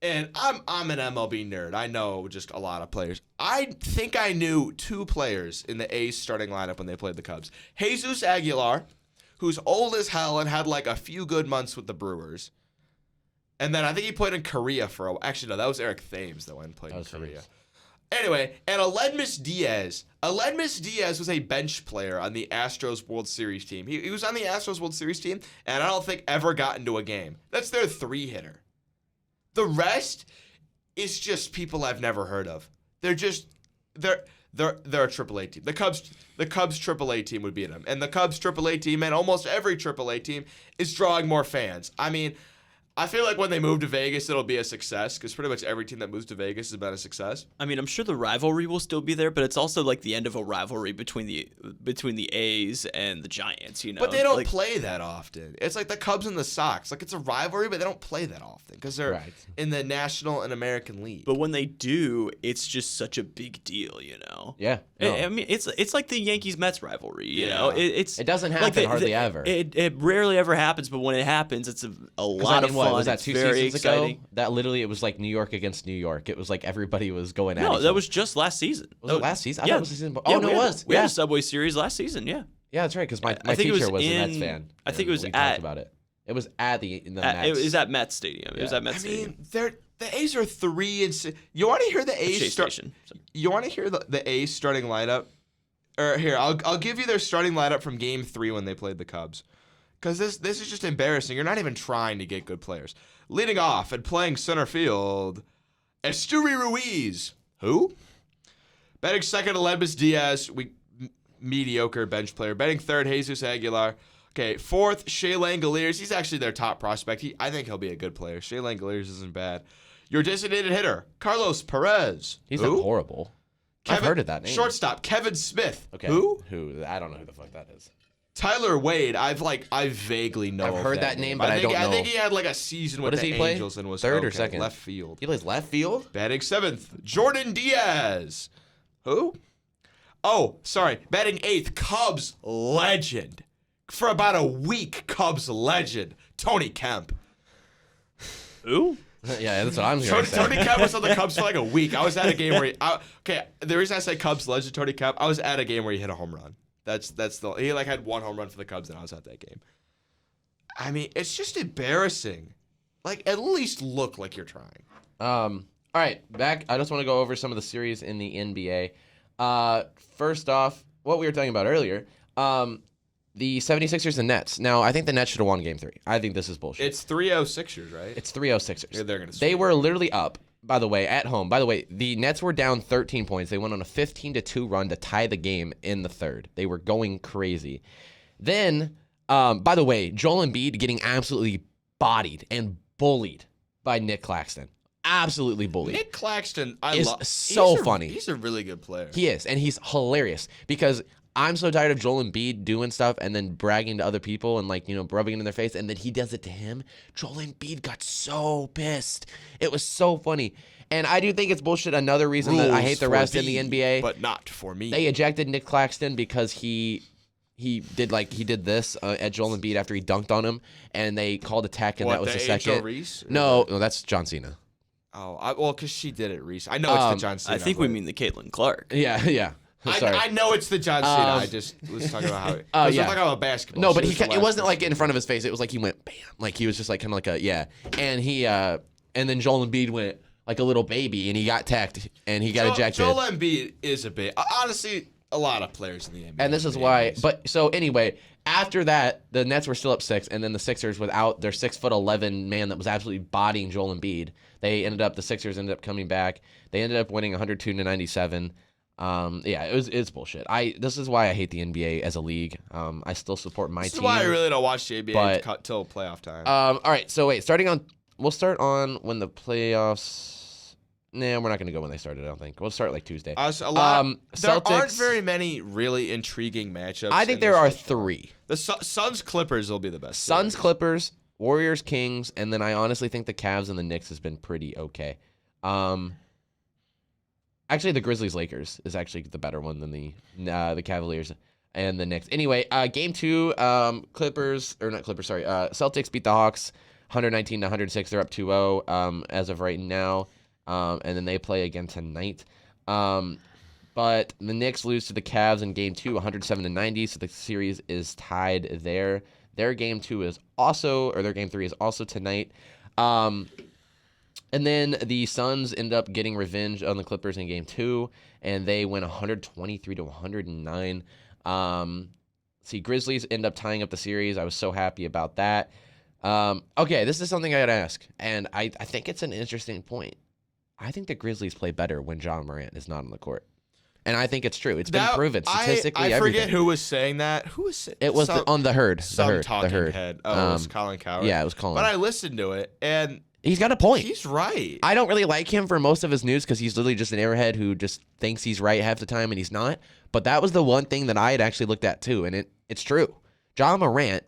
and I'm an MLB nerd. I know just a lot of players. I think I knew 2 players in the A's starting lineup when they played the Cubs. Jesus Aguilar, who's old as hell and had a few good months with the Brewers. And then I think he played in Korea for a while. Actually, no, that was Eric Thames that went and played in Korea. Anyway, and Aledmys Diaz. Aledmys Diaz was a bench player on the Astros World Series team. He was on the Astros World Series team, and I don't think ever got into a game. That's their 3-hitter. The rest is just people I've never heard of. They're a AAA team. The Cubs AAA team would beat them, and the Cubs AAA team and almost every AAA team is drawing more fans. I mean, I feel like when they move to Vegas, it'll be a success because pretty much every team that moves to Vegas has been a success. I mean, I'm sure the rivalry will still be there, but it's also the end of a rivalry between the A's and the Giants, But they don't play that often. It's like the Cubs and the Sox. It's a rivalry, but they don't play that often because they're in the National and American League. But when they do, it's just such a big deal, Yeah. No. I mean, it's like the Yankees-Mets rivalry, you know? It doesn't happen hardly ever. It rarely ever happens, but when it happens, it's a lot of fun. Was that 2 seasons exciting. ago? That literally, it was New York against New York. It was everybody was going at each No, other. that was just last season. Was it last season? I thought it was the season. Yeah, no, it was. We had a Subway Series last season, yeah. Yeah, that's right, because my I think teacher it was a Mets fan. I think it was we talked about it. It was at the Mets. It was at Mets Stadium. It was at Mets Stadium. The A's are 3-6. You want to hear the A's You want to hear the A's starting lineup? Or here, I'll give you their starting lineup from Game 3 when they played the Cubs. Because this is just embarrassing. You're not even trying to get good players. Leading off and playing center field, S2E13. Who? Batting second, Aledmys Diaz. mediocre bench player. Batting third, Jesus Aguilar. Okay, fourth, Shea Langoliers. He's actually their top prospect. I think he'll be a good player. Shea Langoliers isn't bad. Your designated hitter, Carlos Perez. He's not horrible. I've heard of that name. Shortstop, Kevin Smith. Okay. Who? I don't know who the fuck that is. Tyler Wade. I vaguely know. I've heard that name, but I don't know. I think he had like a season with the Angels and was third or second? left field. He plays left field. Batting seventh, Jordan Diaz. Who? Oh, sorry. Batting eighth, Cubs legend. For about a week, Cubs legend, Tony Kemp. Who? Yeah, that's what I'm going to say. Tony Kemp was on the Cubs for like a week. I was at a game where the reason I say Cubs legend Tony Kemp, I was at a game where he hit a home run. He like had one home run for the Cubs and I was at that game. I mean, it's just embarrassing. Like, at least look like you're trying. All right, back. I just want to go over some of the series in the NBA. First off, what we were talking about earlier, the 76ers and Nets. Now, I think the Nets should have won Game 3. I think this is bullshit. It's 3-0 Sixers, right? It's 3-0 Sixers. Yeah, they're gonna They were literally up, by the way, at home. By the way, the Nets were down 13 points. They went on a 15-2 run to tie the game in the third. They were going crazy. Then, by the way, Joel Embiid getting absolutely bodied and bullied by Nick Claxton. Absolutely bullied. Nick Claxton, funny. He's a really good player. He is, and he's hilarious because I'm so tired of Joel Embiid doing stuff and then bragging to other people and rubbing it in their face, and then he does it to him. Joel Embiid got so pissed. It was so funny. And I do think it's bullshit. Another reason that I hate the refs in the NBA. But not for me. They ejected Nick Claxton because he did this at Joel Embiid after he dunked on him, and they called a tech, and that was the second. Reese? No, that's John Cena. Oh, because she did it, Reese. I know it's the John Cena. I think we mean the Caitlin Clark. Yeah. I know it's the John Cena. I just was talking about how I was talking about basketball. No, but it wasn't like in front of his face. It was like he went bam. Like he was just like kind of like a yeah. And he and then Joel Embiid went like a little baby and he got teched and he got ejected. Joel Embiid is a bit honestly a lot of players in the NBA. And this is why. But so anyway, after that, the Nets were still up 6, and then the Sixers, without their 6'11" man that was absolutely bodying Joel Embiid, the Sixers ended up coming back. They ended up winning 102-97. It's bullshit. This is why I hate the NBA as a league. I still support my team. This is why I really don't watch the NBA till playoff time. All right, so wait, we'll start on when the playoffs. Nah, we're not going to go when they started, I don't think. We'll start like Tuesday. There Celtics, aren't very many really intriguing matchups. I think there are 3. The Suns-Clippers will be the best. Suns-Clippers, Warriors-Kings, and then I honestly think the Cavs and the Knicks has been pretty okay. Actually, the Grizzlies-Lakers is actually the better one than the Cavaliers and the Knicks. Anyway, Game 2, Celtics beat the Hawks 119-106. They're up 2-0 as of right now. And then they play again tonight. But the Knicks lose to the Cavs in Game 2, 107-90, so the series is tied there. Their Game 3 is also tonight. And then the Suns end up getting revenge on the Clippers in Game 2, and they win 123-109. Grizzlies end up tying up the series. I was so happy about that. Okay, this is something I got to ask, and I think it's an interesting point. I think the Grizzlies play better when John Morant is not on the court. And I think it's true. It's been proven statistically. I forget who was saying that. Who was saying it? Was on the Herd. Some talking head. Oh, it was Colin Cowherd. Yeah, it was Colin. But I listened to it, and he's got a point. He's right. I don't really like him for most of his news because he's literally just an airhead who just thinks he's right half the time and he's not. But that was the one thing that I had actually looked at too, and it's true. John Morant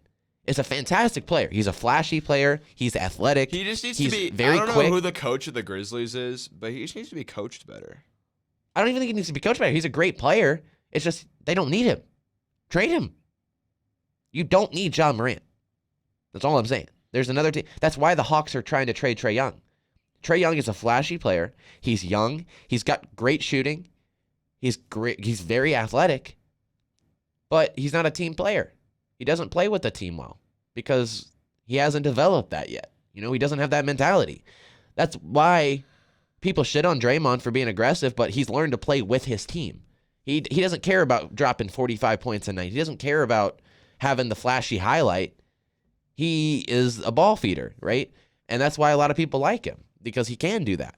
is a fantastic player. He's a flashy player. He's athletic. He just needs to be very quick. I don't know who the coach of the Grizzlies is, but he just needs to be coached better. I don't even think he needs to be coached better. He's a great player. It's just they don't need him. Trade him. You don't need John Morant. That's all I'm saying. There's another team. That's why the Hawks are trying to trade Trae Young. Trae Young is a flashy player. He's young. He's got great shooting. He's great. He's very athletic. But he's not a team player. He doesn't play with the team well because he hasn't developed that yet. He doesn't have that mentality. That's why people shit on Draymond for being aggressive, but he's learned to play with his team. He doesn't care about dropping 45 points a night. He doesn't care about having the flashy highlight. He is a ball feeder, right? And that's why a lot of people like him, because he can do that.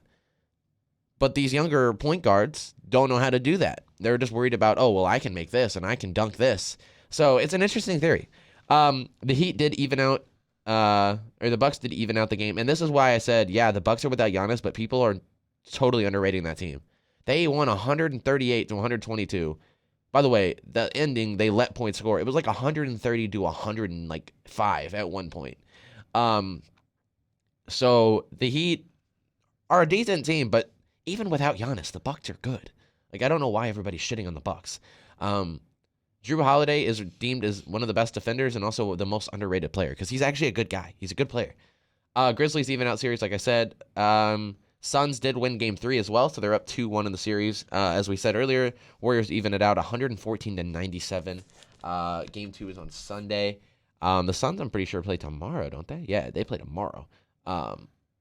But these younger point guards don't know how to do that. They're just worried about, oh, well, I can make this and I can dunk this. So it's an interesting theory. The Heat did even out, or the Bucks did even out the game. And this is why I said, yeah, the Bucks are without Giannis, but people are totally underrating that team. They won 138 to 122. By the way, the ending, they let points score. It was like 130 to 105 at one point. So the Heat are a decent team, but even without Giannis, the Bucks are good. Like, I don't know why everybody's shitting on the Bucks. Drew Holiday is deemed as one of the best defenders and also the most underrated player because he's actually a good guy. He's a good player. Grizzlies even out series, like I said. Suns did win Game 3 as well, so they're up 2-1 in the series. As we said earlier, Warriors even it out 114 to 97. Game 2 is on Sunday. The Suns, I'm pretty sure, play tomorrow, don't they? Yeah, they play tomorrow.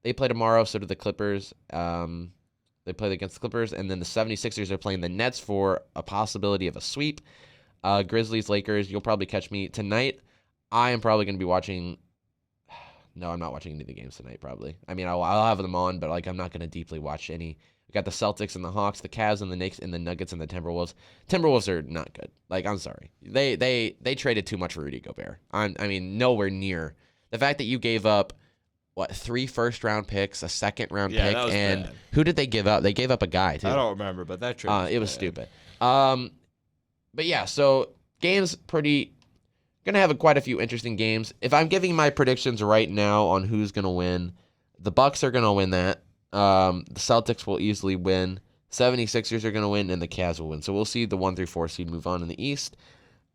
They play tomorrow, so do the Clippers. They play against the Clippers, and then the 76ers are playing the Nets for a possibility of a sweep. Grizzlies, Lakers, you'll probably catch me tonight. I am probably going to be watching. No, I'm not watching any of the games tonight, probably. I mean, I'll have them on, but like I'm not going to deeply watch any. We got the Celtics and the Hawks, the Cavs and the Knicks, and the Nuggets and the Timberwolves. Timberwolves are not good. Like, I'm sorry. They traded too much for Rudy Gobert. I mean, nowhere near. The fact that you gave up, 3 first-round picks, a second-round pick, and bad. Who did they give up? They gave up a guy, too. I don't remember, but that trade it was stupid. But yeah, so games going to have quite a few interesting games. If I'm giving my predictions right now on who's going to win, the Bucks are going to win that. The Celtics will easily win. 76ers are going to win, and the Cavs will win. So we'll see the 1 through 4 seed move on in the East.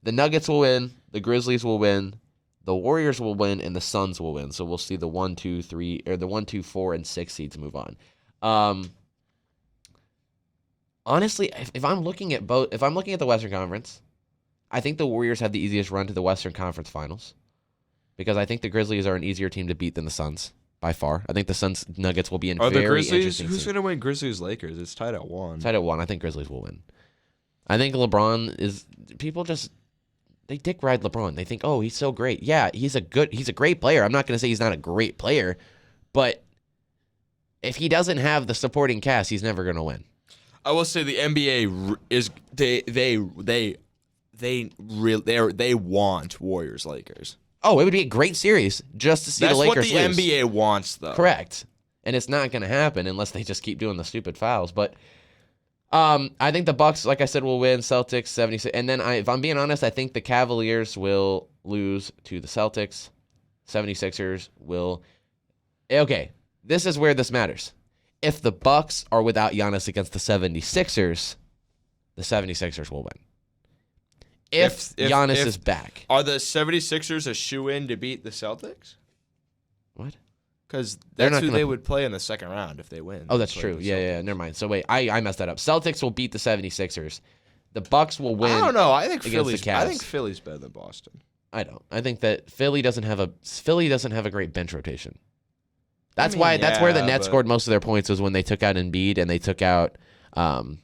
The Nuggets will win. The Grizzlies will win. The Warriors will win, and the Suns will win. So we'll see the 1, 2, 3, or the 1, 2, 4, and 6 seeds move on. Honestly, if I'm looking at the Western Conference, I think the Warriors have the easiest run to the Western Conference Finals because I think the Grizzlies are an easier team to beat than the Suns by far. I think the Suns Nuggets will be in very interesting. Who's going to win Grizzlies Lakers? It's tied at 1. Tied at 1. I think Grizzlies will win. I think LeBron is people just they dick ride LeBron. They think, "Oh, he's so great." Yeah, he's a great player. I'm not going to say he's not a great player, but if he doesn't have the supporting cast, he's never going to win. I will say the NBA is they want Warriors Lakers. Oh, it would be a great series just to see the Lakers lose. That's what the NBA wants, though. Correct. And it's not going to happen unless they just keep doing the stupid fouls. But I think the Bucks, like I said, will win. Celtics, 76. And then, if I'm being honest, I think the Cavaliers will lose to the Celtics. 76ers will. Okay, this is where this matters. If the Bucks are without Giannis against the 76ers, the 76ers will win. If Giannis is back. Are the 76ers a shoo-in to beat the Celtics? What? Because that's who they would play in the second round if they win. Oh, that's true. Yeah, never mind. So wait, I messed that up. Celtics will beat the 76ers. The Bucks will win. I don't know. I think Philly's Cavs. Better than Boston. I don't. I think that Philly doesn't have a great bench rotation. That's where the Nets scored most of their points was when they took out Embiid and they took out Harden.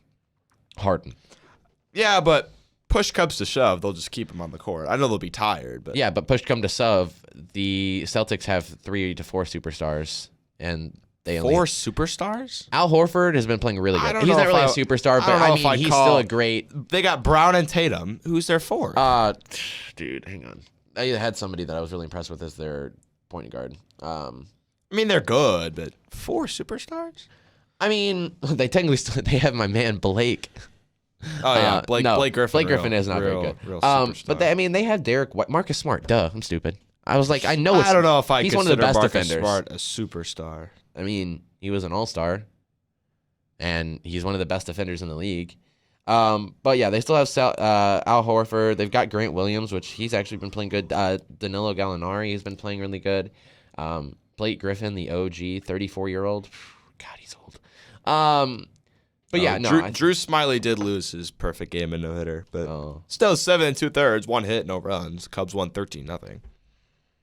Yeah, but push comes to shove, they'll just keep him on the court. I know they'll be tired, but yeah, but push come to shove, the Celtics have 3 to 4 superstars, and they only 4 superstars. Al Horford has been playing really good. He's not really a superstar, but I mean, he's still a great. They got Brown and Tatum. Who's their 4? Dude, hang on. I had somebody that I was really impressed with as their point guard. I mean, they're good, but 4 superstars? I mean, they technically they have my man Blake. Oh yeah, Blake Griffin. Blake Griffin is not very good. But they have Derek White, Marcus Smart. Duh, I'm stupid. I was like, I know. I don't know if he's one of the best Marcus defenders. Smart a superstar. I mean, he was an all-star, and he's one of the best defenders in the league. But yeah, they still have Al Horford. They've got Grant Williams, which he's actually been playing good. Danilo Gallinari has been playing really good. Blake Griffin, the OG, 34-year-old. God, he's old. But yeah, no. Drew Smiley did lose his perfect game in no-hitter, but still 7 2/3, 1 hit, no runs. Cubs won 13-0.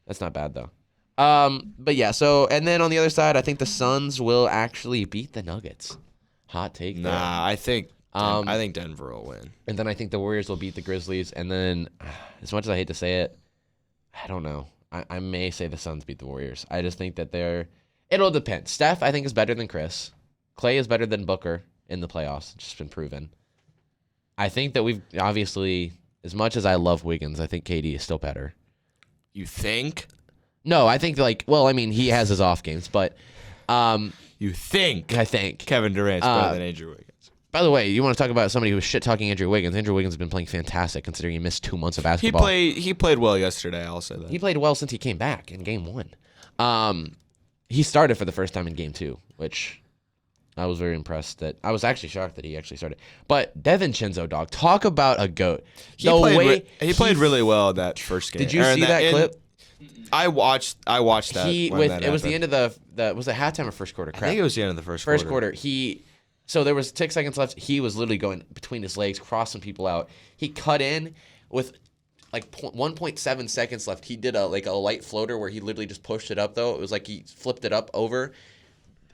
That's not bad though. But yeah, and then on the other side, I think the Suns will actually beat the Nuggets. Hot take. Nah, there. I think Denver will win. And then I think the Warriors will beat the Grizzlies. And then, as much as I hate to say it, I don't know. I may say the Suns beat the Warriors. I just think that it'll depend. Steph, I think, is better than Chris. Clay is better than Booker in the playoffs. It's just been proven. I think that we've obviously, as much as I love Wiggins, I think KD is still better. You think? No, I think he has his off games, but You think? I think Kevin Durant's better than Andrew Wiggins. By the way, you want to talk about somebody who was shit-talking Andrew Wiggins. Andrew Wiggins has been playing fantastic considering he missed 2 months of basketball. He played well yesterday, I'll say that. He played well since he came back in Game 1. He started for the first time in Game 2, which I was very impressed that. I was actually shocked that he actually started. But DiVincenzo, dog, talk about a GOAT. He played really well in that first game. Did you see that clip? I watched that. It was the end of the was it halftime or first quarter? Crap. I think it was the end of the first quarter. First quarter. So there was 6 seconds left. He was literally going between his legs, crossing people out. He cut in with like 1.7 seconds left. He did a light floater where he literally just pushed it up, though. It was like he flipped it up over.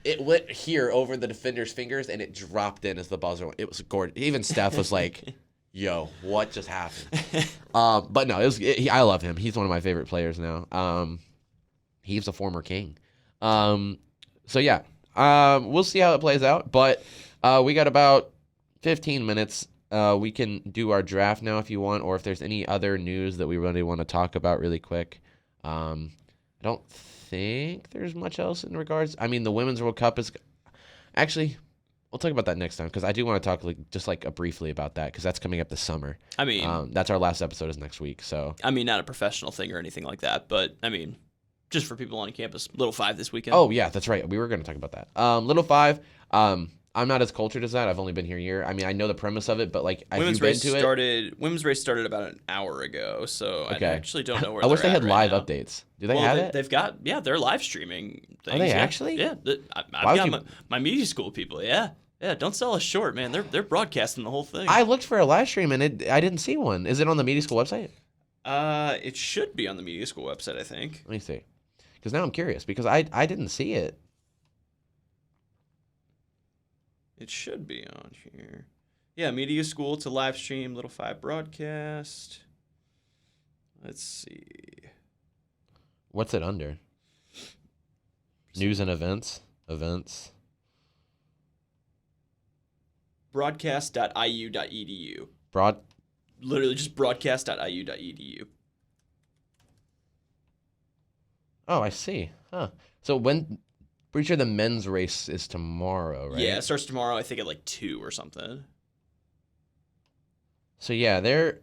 It went here over the defender's fingers, and it dropped in as the buzzer went. It was gorgeous. Even Steph was like, yo, what just happened? But no, I love him. He's one of my favorite players now. He's a former King. So, yeah. We'll see how it plays out, but we got about 15 minutes. We can do our draft now if you want, or if there's any other news that we really want to talk about really quick. I don't think there's much else in regards. I mean, the Women's World Cup is actually. We'll talk about that next time because I do want to talk briefly about that because that's coming up this summer. I mean, that's our last episode is next week. So I mean, not a professional thing or anything like that, but I mean. Just for people on campus, Little 5 this weekend. Oh, yeah, that's right. We were going to talk about that. Little 5, I'm not as cultured as that. I've only been here a year. I mean, I know the premise of it, but Women's race started about an hour ago, so okay. I actually don't know where I wish they had right live now. Updates. Do they have it? They've got, they're live streaming things. Are they actually? Yeah. I've got my media school people, yeah. Yeah, don't sell us short, man. They're broadcasting the whole thing. I looked for a live stream, and I didn't see one. Is it on the media school website? It should be on the media school website, I think. Let me see. Because now I'm curious, because I didn't see it. It should be on here. Yeah, media school to live stream, Little 5 broadcast. Let's see. What's it under? News and events. Events. Broadcast.iu.edu. Literally just broadcast.iu.edu. Oh, I see. Huh. So pretty sure the men's race is tomorrow, right? Yeah, it starts tomorrow, I think at 2 or something. So yeah, they're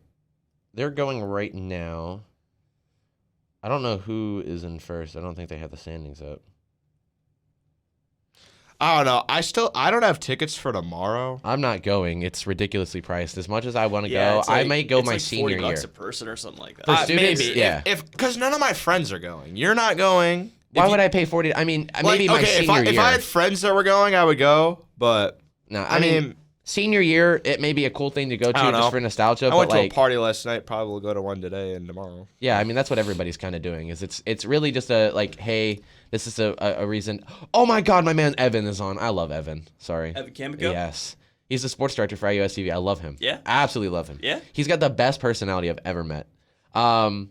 going right now. I don't know who is in first. I don't think they have the standings up. I don't know. I don't have tickets for tomorrow. I'm not going. It's ridiculously priced. As much as I want to go, I might go my senior year. $40 a person or something like that. For students, maybe. Yeah. Because none of my friends are going. You're not going. Why would I pay $40? I mean, maybe my senior year. If I had friends that were going, I would go. But no, I mean, senior year, it may be a cool thing to go to just for nostalgia. I went to a party last night. Probably will go to one today and tomorrow. Yeah, I mean that's what everybody's kind of doing. It's really just hey, this is a reason. Oh my God, my man Evan is on. I love Evan. Sorry, Evan Kamiko? Yes, he's the sports director for IUS TV. I love him. Yeah, absolutely love him. Yeah, he's got the best personality I've ever met. What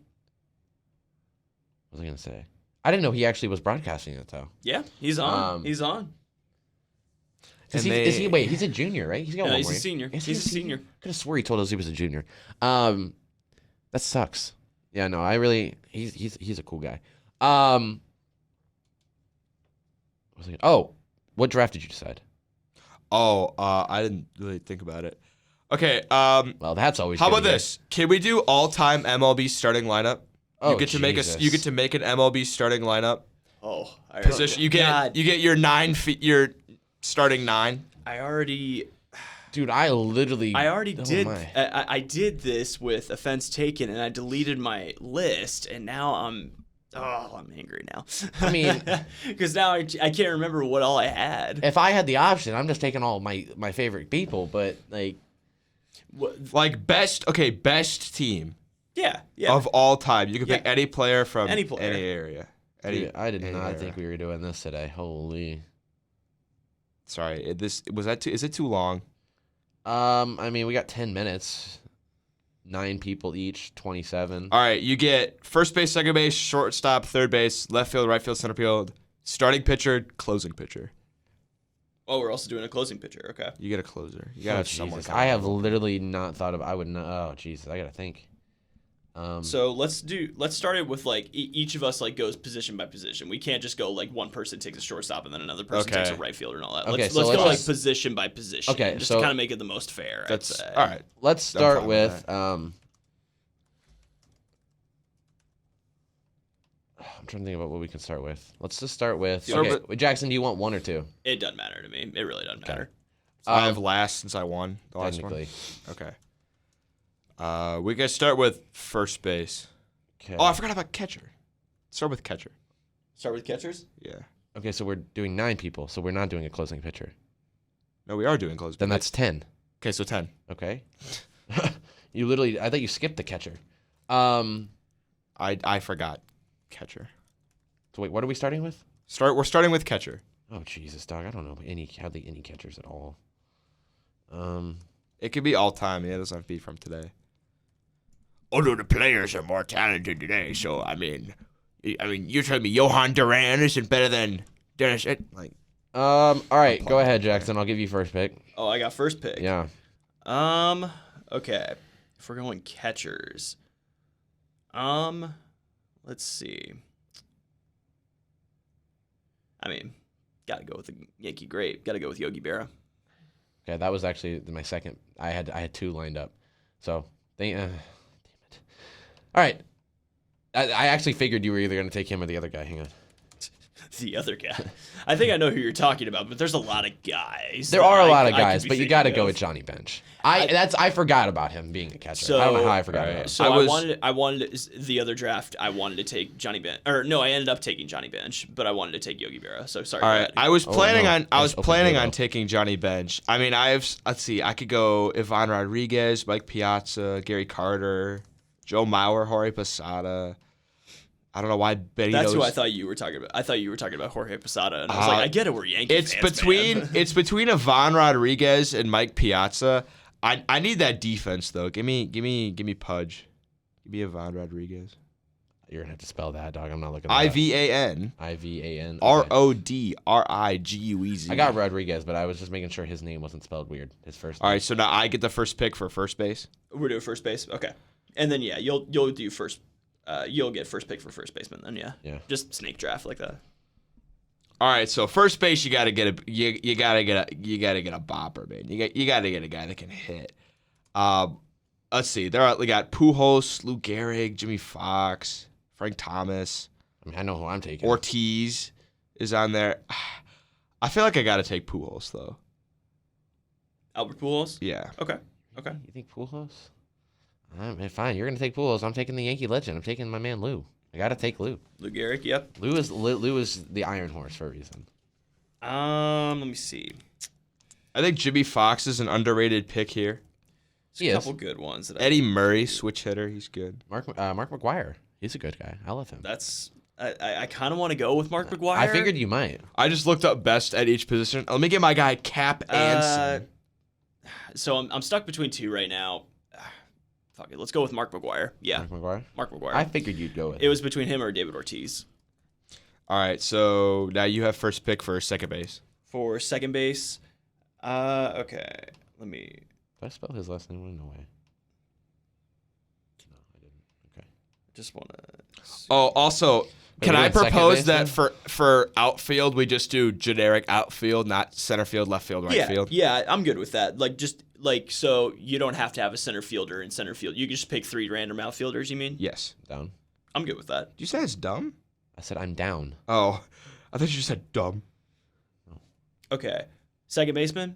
was I gonna say? I didn't know he actually was broadcasting it though. Yeah, he's on. He's on. Is he? Wait, he's a junior, right? He's got one he's more. A senior. He's a senior. Could have swore he told us he was a junior. That sucks. Yeah, no, he's a cool guy. What draft did you decide? I didn't really think about it. Okay. Well, that's always. How about this? Can we do all-time MLB starting lineup? Oh, you get to make an MLB starting lineup. Oh, position. You get your 9 feet. Your starting 9. Dude, I already did. I did this with offense taken, and I deleted my list, and now I'm angry now. I mean, because now I can't remember what all I had. If I had the option, I'm just taking all my favorite people, but best team. Yeah. Of all time, you can pick any player from any area. I did not think we were doing this today. Holy. Sorry, is it too long? I mean, we got 10 minutes. 9 people each, 27. All right, you get first base, second base, shortstop, third base, left field, right field, center field, starting pitcher, closing pitcher. Oh, we're also doing a closing pitcher. Okay. You get a closer. You gotta have someone. Jesus. I have literally not thought of. I would know. Oh, Jesus. I gotta think. So let's start it with like each of us like goes position by position. We can't just go like one person takes a shortstop and then another person takes a right fielder and all that. Let's go like position by position. Okay, just so to kind of make it the most fair. That's I'd say. all right. Let's start with. I'm trying to think about what we can start with. Let's just start with. Okay, Jackson, do you want one or two? It doesn't matter to me. It really doesn't matter. So I have last since I won the last one. Okay. We can start with first base. Okay. Oh, I forgot about catcher. Start with catcher. Start with catchers? Yeah. Okay, so we're doing 9 people, so we're not doing a closing pitcher. No, we are doing closing. Then that's 10. Okay, so 10. Okay. You literally, I thought you skipped the catcher. I forgot catcher. So wait, what are we starting with? We're starting with catcher. Oh Jesus, dog! I don't know hardly any catchers at all. It could be all time. Yeah, it doesn't have to be from today. Although the players are more talented today, so I mean, you're telling me Johan Duran isn't better than Dennis? All right, go ahead, Jackson. I'll give you first pick. Oh, I got first pick. Yeah. Okay. If we're going catchers, let's see. I mean, gotta go with the Yankee great. Gotta go with Yogi Berra. Okay, that was actually my second. I had 2 lined up, so damn it. All right, I actually figured you were either gonna take him or the other guy. Hang on. The other guy. I think I know who you're talking about, but there's a lot of guys. There are a lot of guys, but you got to go with Johnny Bench. I forgot about him being a catcher. So, I don't know how I forgot about him. So I wanted the other draft. I wanted to take Johnny Bench, or no, I ended up taking Johnny Bench, but I wanted to take Yogi Berra. So sorry. All right, I was planning on taking Johnny Bench. I mean, let's see, I could go Ivan Rodriguez, Mike Piazza, Gary Carter, Joe Mauer, Jorge Posada. I don't know why Benny. That's who I thought you were talking about. I thought you were talking about Jorge Posada, and I was like, I get it, we're Yankees fans, man. It's between Ivan Rodriguez and Mike Piazza. I need that defense though. Give me Pudge. Give me Ivan Rodriguez. You're gonna have to spell that, dog. I'm not looking. Ivan. Ivan. Rodriguez. I got Rodriguez, but I was just making sure his name wasn't spelled weird. His first. All right, so now I get the first pick for first base. We're doing first base, okay. And then yeah, you'll do first. You'll get first pick for first baseman then, yeah. Yeah. Just snake draft like that. All right, so first base you gotta get a bopper, man. You gotta get a guy that can hit. Let's see. We got Pujols, Lou Gehrig, Jimmy Fox, Frank Thomas. I mean, I know who I'm taking. Ortiz is on there. I feel like I gotta take Pujols though. Albert Pujols? Yeah. Okay. You think Pujols? Fine. You're gonna take Pujols. I'm taking the Yankee legend. I'm taking my man Lou. I gotta take Lou. Lou Gehrig, yep. Lou is the Iron Horse for a reason. Let me see. I think Jimmy Fox is an underrated pick here. There's a couple good ones. Eddie Murray, switch hitter, he's good. Mark McGwire, he's a good guy. I love him. I kind of want to go with Mark McGwire. I figured you might. I just looked up best at each position. Let me get my guy Cap Anson. So I'm stuck between 2 right now. Fuck it. Let's go with Mark McGwire. Yeah. Mark McGwire. I figured you'd go with it. It was between him or David Ortiz. All right. So now you have first pick for second base. For second base, okay. Let me. Did I spell his last name? No way. No, I didn't. Okay. Just want to. Oh, also, can I propose that for outfield we just do generic outfield, not center field, left field, right field? Yeah, I'm good with that. So you don't have to have a center fielder in center field. You can just pick 3 random outfielders, you mean? Yes. Down. I'm good with that. Did you say it's dumb? I said I'm down. Oh, I thought you just said dumb. Oh. Okay. Second baseman,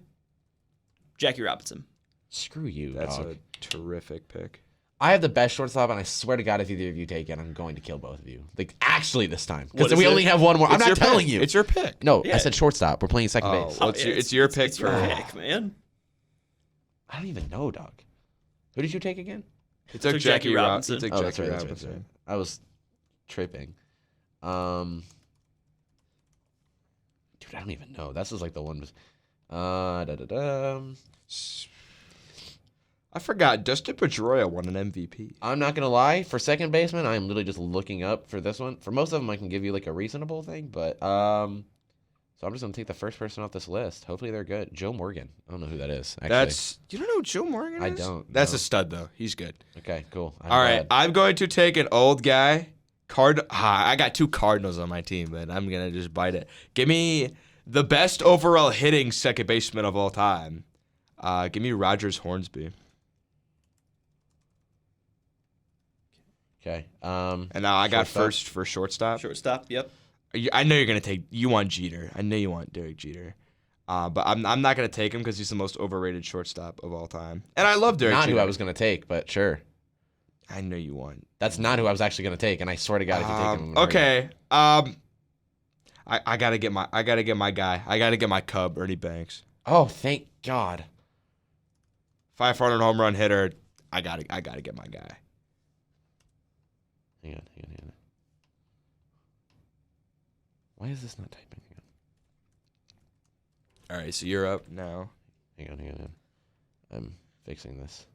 Jackie Robinson. Screw you, That's dog. a terrific pick. I have the best shortstop, and I swear to God, if either of you take it, I'm going to kill both of you. Like, actually this time. Because we only have one more. I'm not telling you. It's your pick. No, I said shortstop. We're playing second base. Well, it's your pick. It's your pick, man. I don't even know, dog. Who did you take again? He took Jackie Robinson. That's right. I was tripping. Dude, I don't even know. This is like the one. I forgot. Dustin Pedroia won an MVP. I'm not gonna lie. For second baseman, I'm literally just looking up for this one. For most of them, I can give you like a reasonable thing, but so So I'm just going to take the first person off this list. Hopefully they're good. Joe Morgan. I don't know who that is, actually. You don't know who Joe Morgan is? I don't. That's no. a stud, though. He's good. Okay, cool. All right, I'm going to take an old guy. I got 2 Cardinals on my team, but I'm going to just bite it. Give me the best overall hitting second baseman of all time. Give me Rogers Hornsby. Okay. And now I got first for shortstop. Shortstop, yep. I know you're going to take – you want Jeter. I know you want Derek Jeter. But I'm not going to take him because he's the most overrated shortstop of all time. And I love Derek Jeter. Not who I was going to take, but sure. I know you want. That's not who I was actually going to take, and I swear to God, if you take him. Okay. I gotta get my guy. I gotta get my Cub, Ernie Banks. Oh, thank God. 500 home run hitter. I gotta get my guy. Hang on. Why is this not typing again? All right, so you're up now. Hang on. I'm fixing this.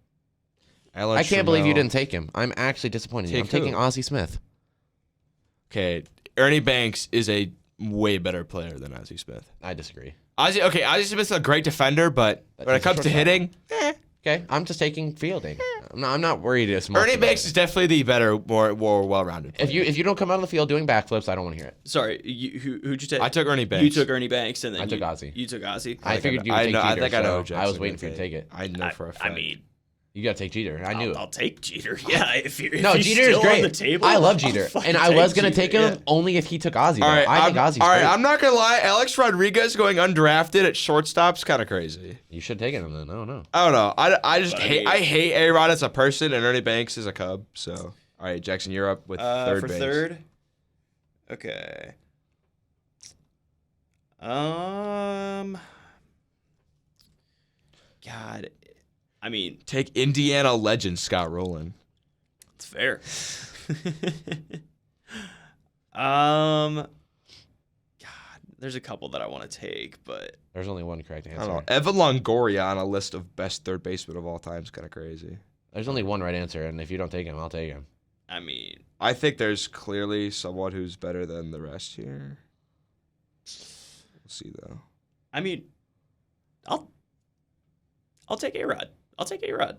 Alan I can't believe you Trammell. didn't take him. I'm actually disappointed. I'm taking Ozzie Smith. Okay, Ernie Banks is a way better player than Ozzie Smith. I disagree. Ozzie Smith's a great defender, but when it comes to hitting, Okay, I'm just taking fielding. I'm not worried as much. Ernie about Banks it. is definitely the better, more well-rounded player. If you don't come out on the field doing backflips, I don't want to hear it. Sorry, who'd you take? I took Ernie Banks. You took Ernie Banks, and then I took Ozzie. You took Ozzie. I figured you would take Jeter. I think I know. So I was waiting for you to take it. I know for a fact. I mean, You got to take Jeter. I knew it. I'll take Jeter. Yeah, if No, he's Jeter is still great. on the table, I love I'll Jeter, fucking and I was gonna Jeter, take him yeah. only if he took Ozzie. All though. right, I think Ozzie's all right. great. I'm not gonna lie. Alex Rodriguez going undrafted at shortstop's kind of crazy. You should take him then. I don't know. I don't know. I just But I hate. mean- I hate A-Rod as a person, and Ernie Banks as a Cub. So, all right, Jackson, you're up with third for base. third. Okay. God, I mean, Take Indiana legend Scott Rowland. it's fair. God, there's a couple that I want to take, but There's only one correct I answer. don't know. Evan Longoria on a list of best third basemen of all time is kind of crazy. There's only one right answer, and if you don't take him, I'll take him. I mean, I think there's clearly someone who's better than the rest here. We'll see though. I mean, I'll take A-Rod. I'll take A-Rod.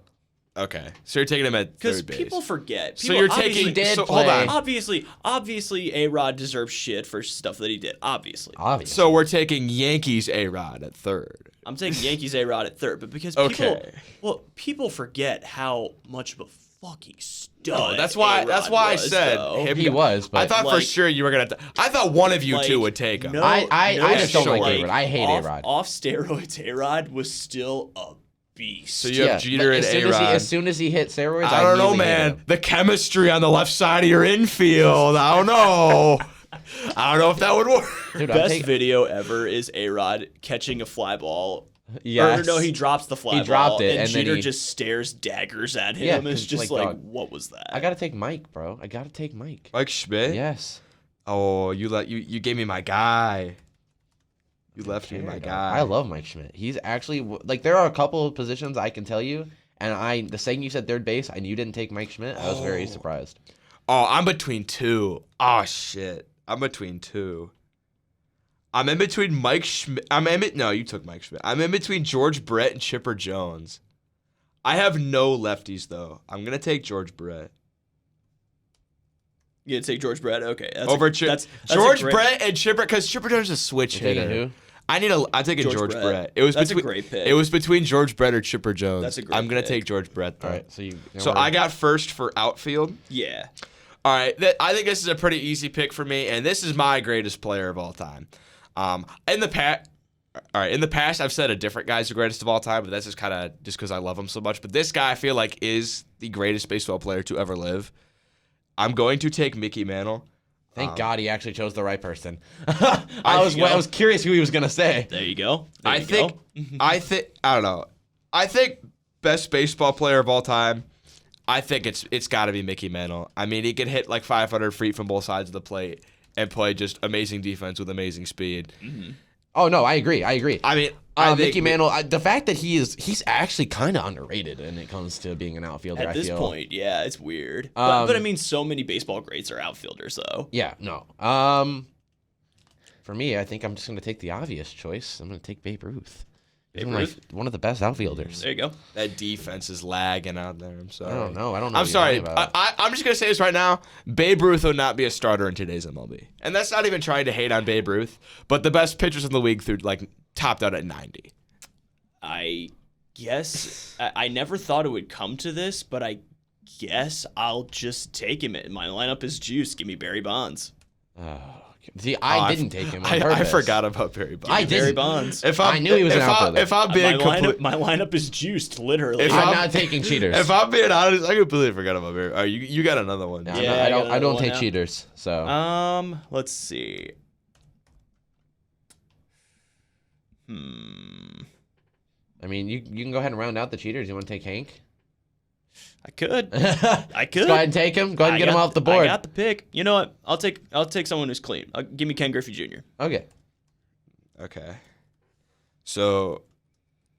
Okay, so you're taking him at Because third base. people forget. So you're obviously- taking. did So, play. hold on. Obviously, A-Rod deserves shit for stuff that he did. Obviously. Obviously. So we're taking Yankees A-Rod at third. I'm taking Yankees A-Rod at third, but because Okay. people forget how much of a fucking stud. No, that's why A-Rod I was, said though. him. he was, but I thought for like- sure you were gonna. I thought one of you Like, two would take him. no- I no just don't like short. A-Rod. I hate A-Rod. Off steroids, A-Rod was still a beast. So you have Jeter and A-Rod. As soon as he hit steroids, I don't know, immediately hated man. him. The chemistry on the left side of your infield. I don't know. I don't know if that would work. Dude, Best video ever is A-Rod catching a fly ball. Yes. Or no, he drops the fly He dropped ball, it, and and then Jeter he- just stares daggers at him. Yeah, and it's 'cause, just like, like, dog. what was that? I gotta take Mike, bro. I gotta take Mike. Mike Schmidt. Yes. Oh, you gave me my guy. You left me my guy. I love Mike Schmidt. He's actually like there are a couple of positions I can tell you, and the second you said third base, and you didn't take Mike Schmidt, I was very surprised. Oh, I'm between two. Oh shit. I'm between two. I'm in between Mike Schmidt. No, you took Mike Schmidt. I'm in between George Brett and Chipper Jones. I have no lefties though. I'm gonna take George Brett. You gonna take George Brett? Okay, George Brett and Chipper, because Chipper Jones is a switch You're taking hitter. who? I'm taking George Brett. It was That's between, a great pick. It was between George Brett or Chipper Jones. That's a great I'm gonna pick. take George Brett though. All right, so you. So I got first for outfield. Yeah. All right, I think this is a pretty easy pick for me, and this is my greatest player of all time. In the past, I've said a different guy's the greatest of all time, but that's just kind of just because I love him so much. But this guy, I feel like, is the greatest baseball player to ever live. I'm going to take Mickey Mantle. Thank God he actually chose the right person. I was curious who he was gonna say. There you go. I don't know. I think best baseball player of all time. I think it's got to be Mickey Mantle. I mean, he can hit like 500 feet from both sides of the plate and play just amazing defense with amazing speed. Mm-hmm. Oh no, I agree. I mean, Mickey Mantle. The fact that he's actually kind of underrated when it comes to being an outfielder. At I this feel. point, yeah, it's weird. But I mean, so many baseball greats are outfielders, though. Yeah, no. For me, I think I'm just going to take the obvious choice. I'm going to take Babe Ruth. He's Babe Ruth? one of the best outfielders. There you go. That defense is lagging out there. I'm sorry. I don't know. I'm sorry. I'm just going to say this right now. Babe Ruth will not be a starter in today's MLB. And that's not even trying to hate on Babe Ruth, but the best pitchers in the league topped out at 90. I guess I never thought it would come to this, but I guess I'll just take him. My lineup is juice. Give me Barry Bonds. See, I didn't take him on I purpose. forgot about Barry Bonds. I didn't. Barry Bonds. I knew he was an outfielder. If I'm being my lineup is juiced, literally. I'm not taking cheaters. If I'm being honest, I completely forgot about Barry. All right, you got another one. Yeah, I don't take cheaters. So let's see. I mean, you can go ahead and round out the cheaters. You want to take Hank? I could. Go ahead and take him. Go ahead and get him off the board. I got the pick. You know what? I'll take someone who's clean. Give me Ken Griffey Jr. Okay. So,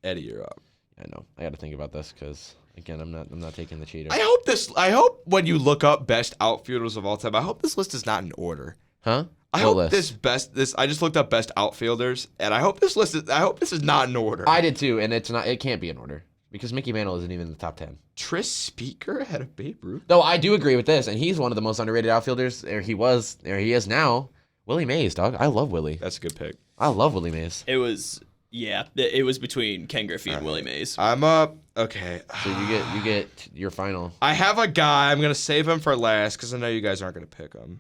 Eddie, you're up. I know. I got to think about this because again, I'm not taking the cheater. I hope when you look up best outfielders of all time, I hope this list is not in order. Huh? I just looked up best outfielders, and I hope this is not in order. I did too, and it can't be in order because Mickey Mantle isn't even in the top 10. Tris Speaker ahead of Babe Ruth. Though I do agree with this, and he's one of the most underrated outfielders. He is now. Willie Mays, dog. I love Willie. That's a good pick. I love Willie Mays. It was between Ken Griffey and Willie Mays. I'm up. Okay. So you get your final. I have a guy. I'm gonna save him for last because I know you guys aren't gonna pick him.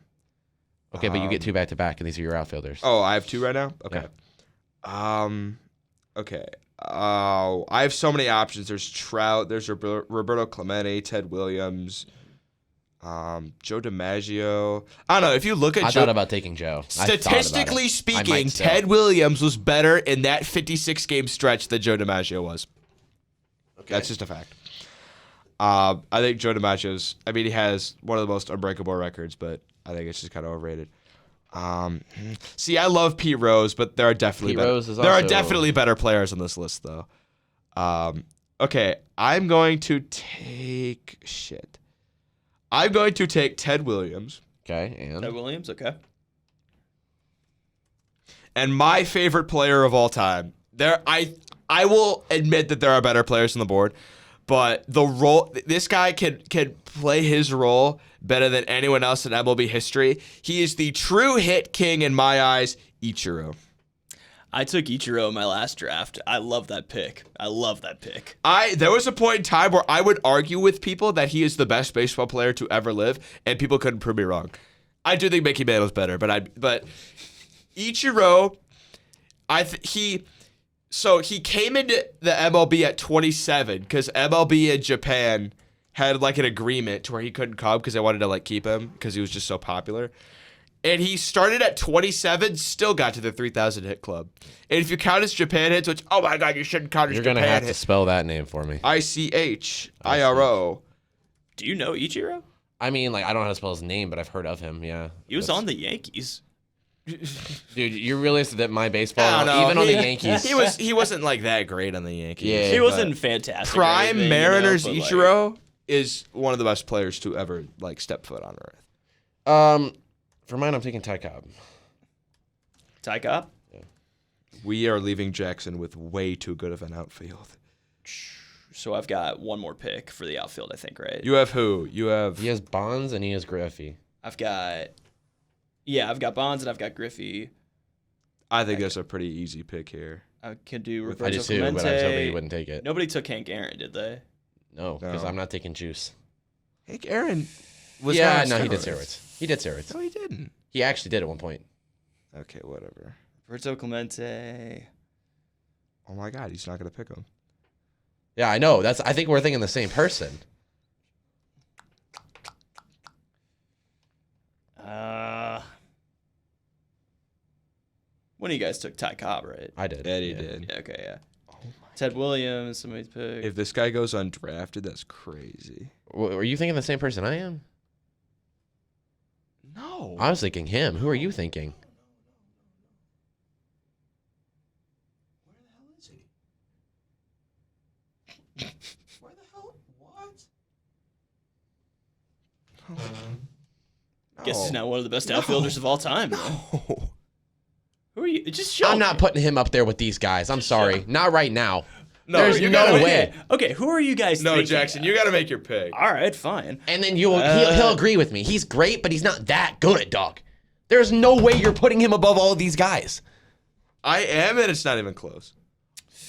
Okay, but you get two back to back, and these are your outfielders. Oh, I have two right now. Okay. Yeah. Okay. I have so many options. There's Trout. There's Roberto Clemente, Ted Williams, Joe DiMaggio. I don't know. If you look at I thought about taking Joe. Statistically speaking, Ted Williams was better in that 56-game stretch than Joe DiMaggio was. Okay. That's just a fact. I think Joe DiMaggio's. I mean, he has one of the most unbreakable records, but I think it's just kind of overrated. See, I love Pete Rose, but there are definitely definitely better players on this list, though. Okay, I'm going to take Ted Williams. Okay, and Ted Williams, okay. And my favorite player of all time. I will admit that there are better players on the board, but this guy can play his role better than anyone else in MLB history. He is the true hit king in my eyes, Ichiro. I took Ichiro in my last draft. I love that pick. There was a point in time where I would argue with people that he is the best baseball player to ever live, and people couldn't prove me wrong. I do think Mickey Mantle's better, but Ichiro, he came into the MLB at 27 because MLB in Japan had like an agreement to where he couldn't come because they wanted to like keep him because he was just so popular. And he started at 27, still got to the 3,000 hit club. And if you count his Japan hits, which, oh my God, you shouldn't count his Japan hits. You're going to have to spell that name for me. ICHIRO. Do you know Ichiro? I mean, like, I don't know how to spell his name, but I've heard of him, yeah. He was on the Yankees. Dude, you realize that my baseball, even on the Yankees. He wasn't like that great on the Yankees. Yeah, he wasn't fantastic. Prime Mariners Ichiro is one of the best players to ever like step foot on Earth. For mine, I'm taking Ty Cobb. Ty Cobb? Yeah. We are leaving Jackson with way too good of an outfield. So I've got one more pick for the outfield, I think, right? You have who? He has Bonds and he has Griffey. I've got Bonds and I've got Griffey. I think that's a pretty easy pick here. I could do Roberto I just do, Clemente. but I was hoping you wouldn't take it. Nobody took Hank Aaron, did they? No, because I'm not taking Juice. Hank Aaron was he did steroids. He did steroids. No, he didn't. He actually did at one point. Okay, whatever. Roberto Clemente. Oh my God, he's not gonna pick him. Yeah, I know. I think we're thinking the same person. One of you guys took Ty Cobb, right? I did. Eddie did. Yeah, okay, yeah. Oh Ted Williams, somebody's pick. If this guy goes undrafted, that's crazy. Were you thinking the same person I am? No. I was thinking him. Who are you thinking? Where the hell is he? Where the hell? What? Guess he's now one of the best outfielders of all time. No. Who are you? Just show I'm me. not putting him up there with these guys. I'm sorry. Not right now. No, There's you no gotta- way. Okay, who are you guys No, thinking Jackson, of? you got to make your pick. All right, fine. And then he'll agree with me. He's great, but he's not that good, dog. There's no way you're putting him above all of these guys. I am, and it's not even close.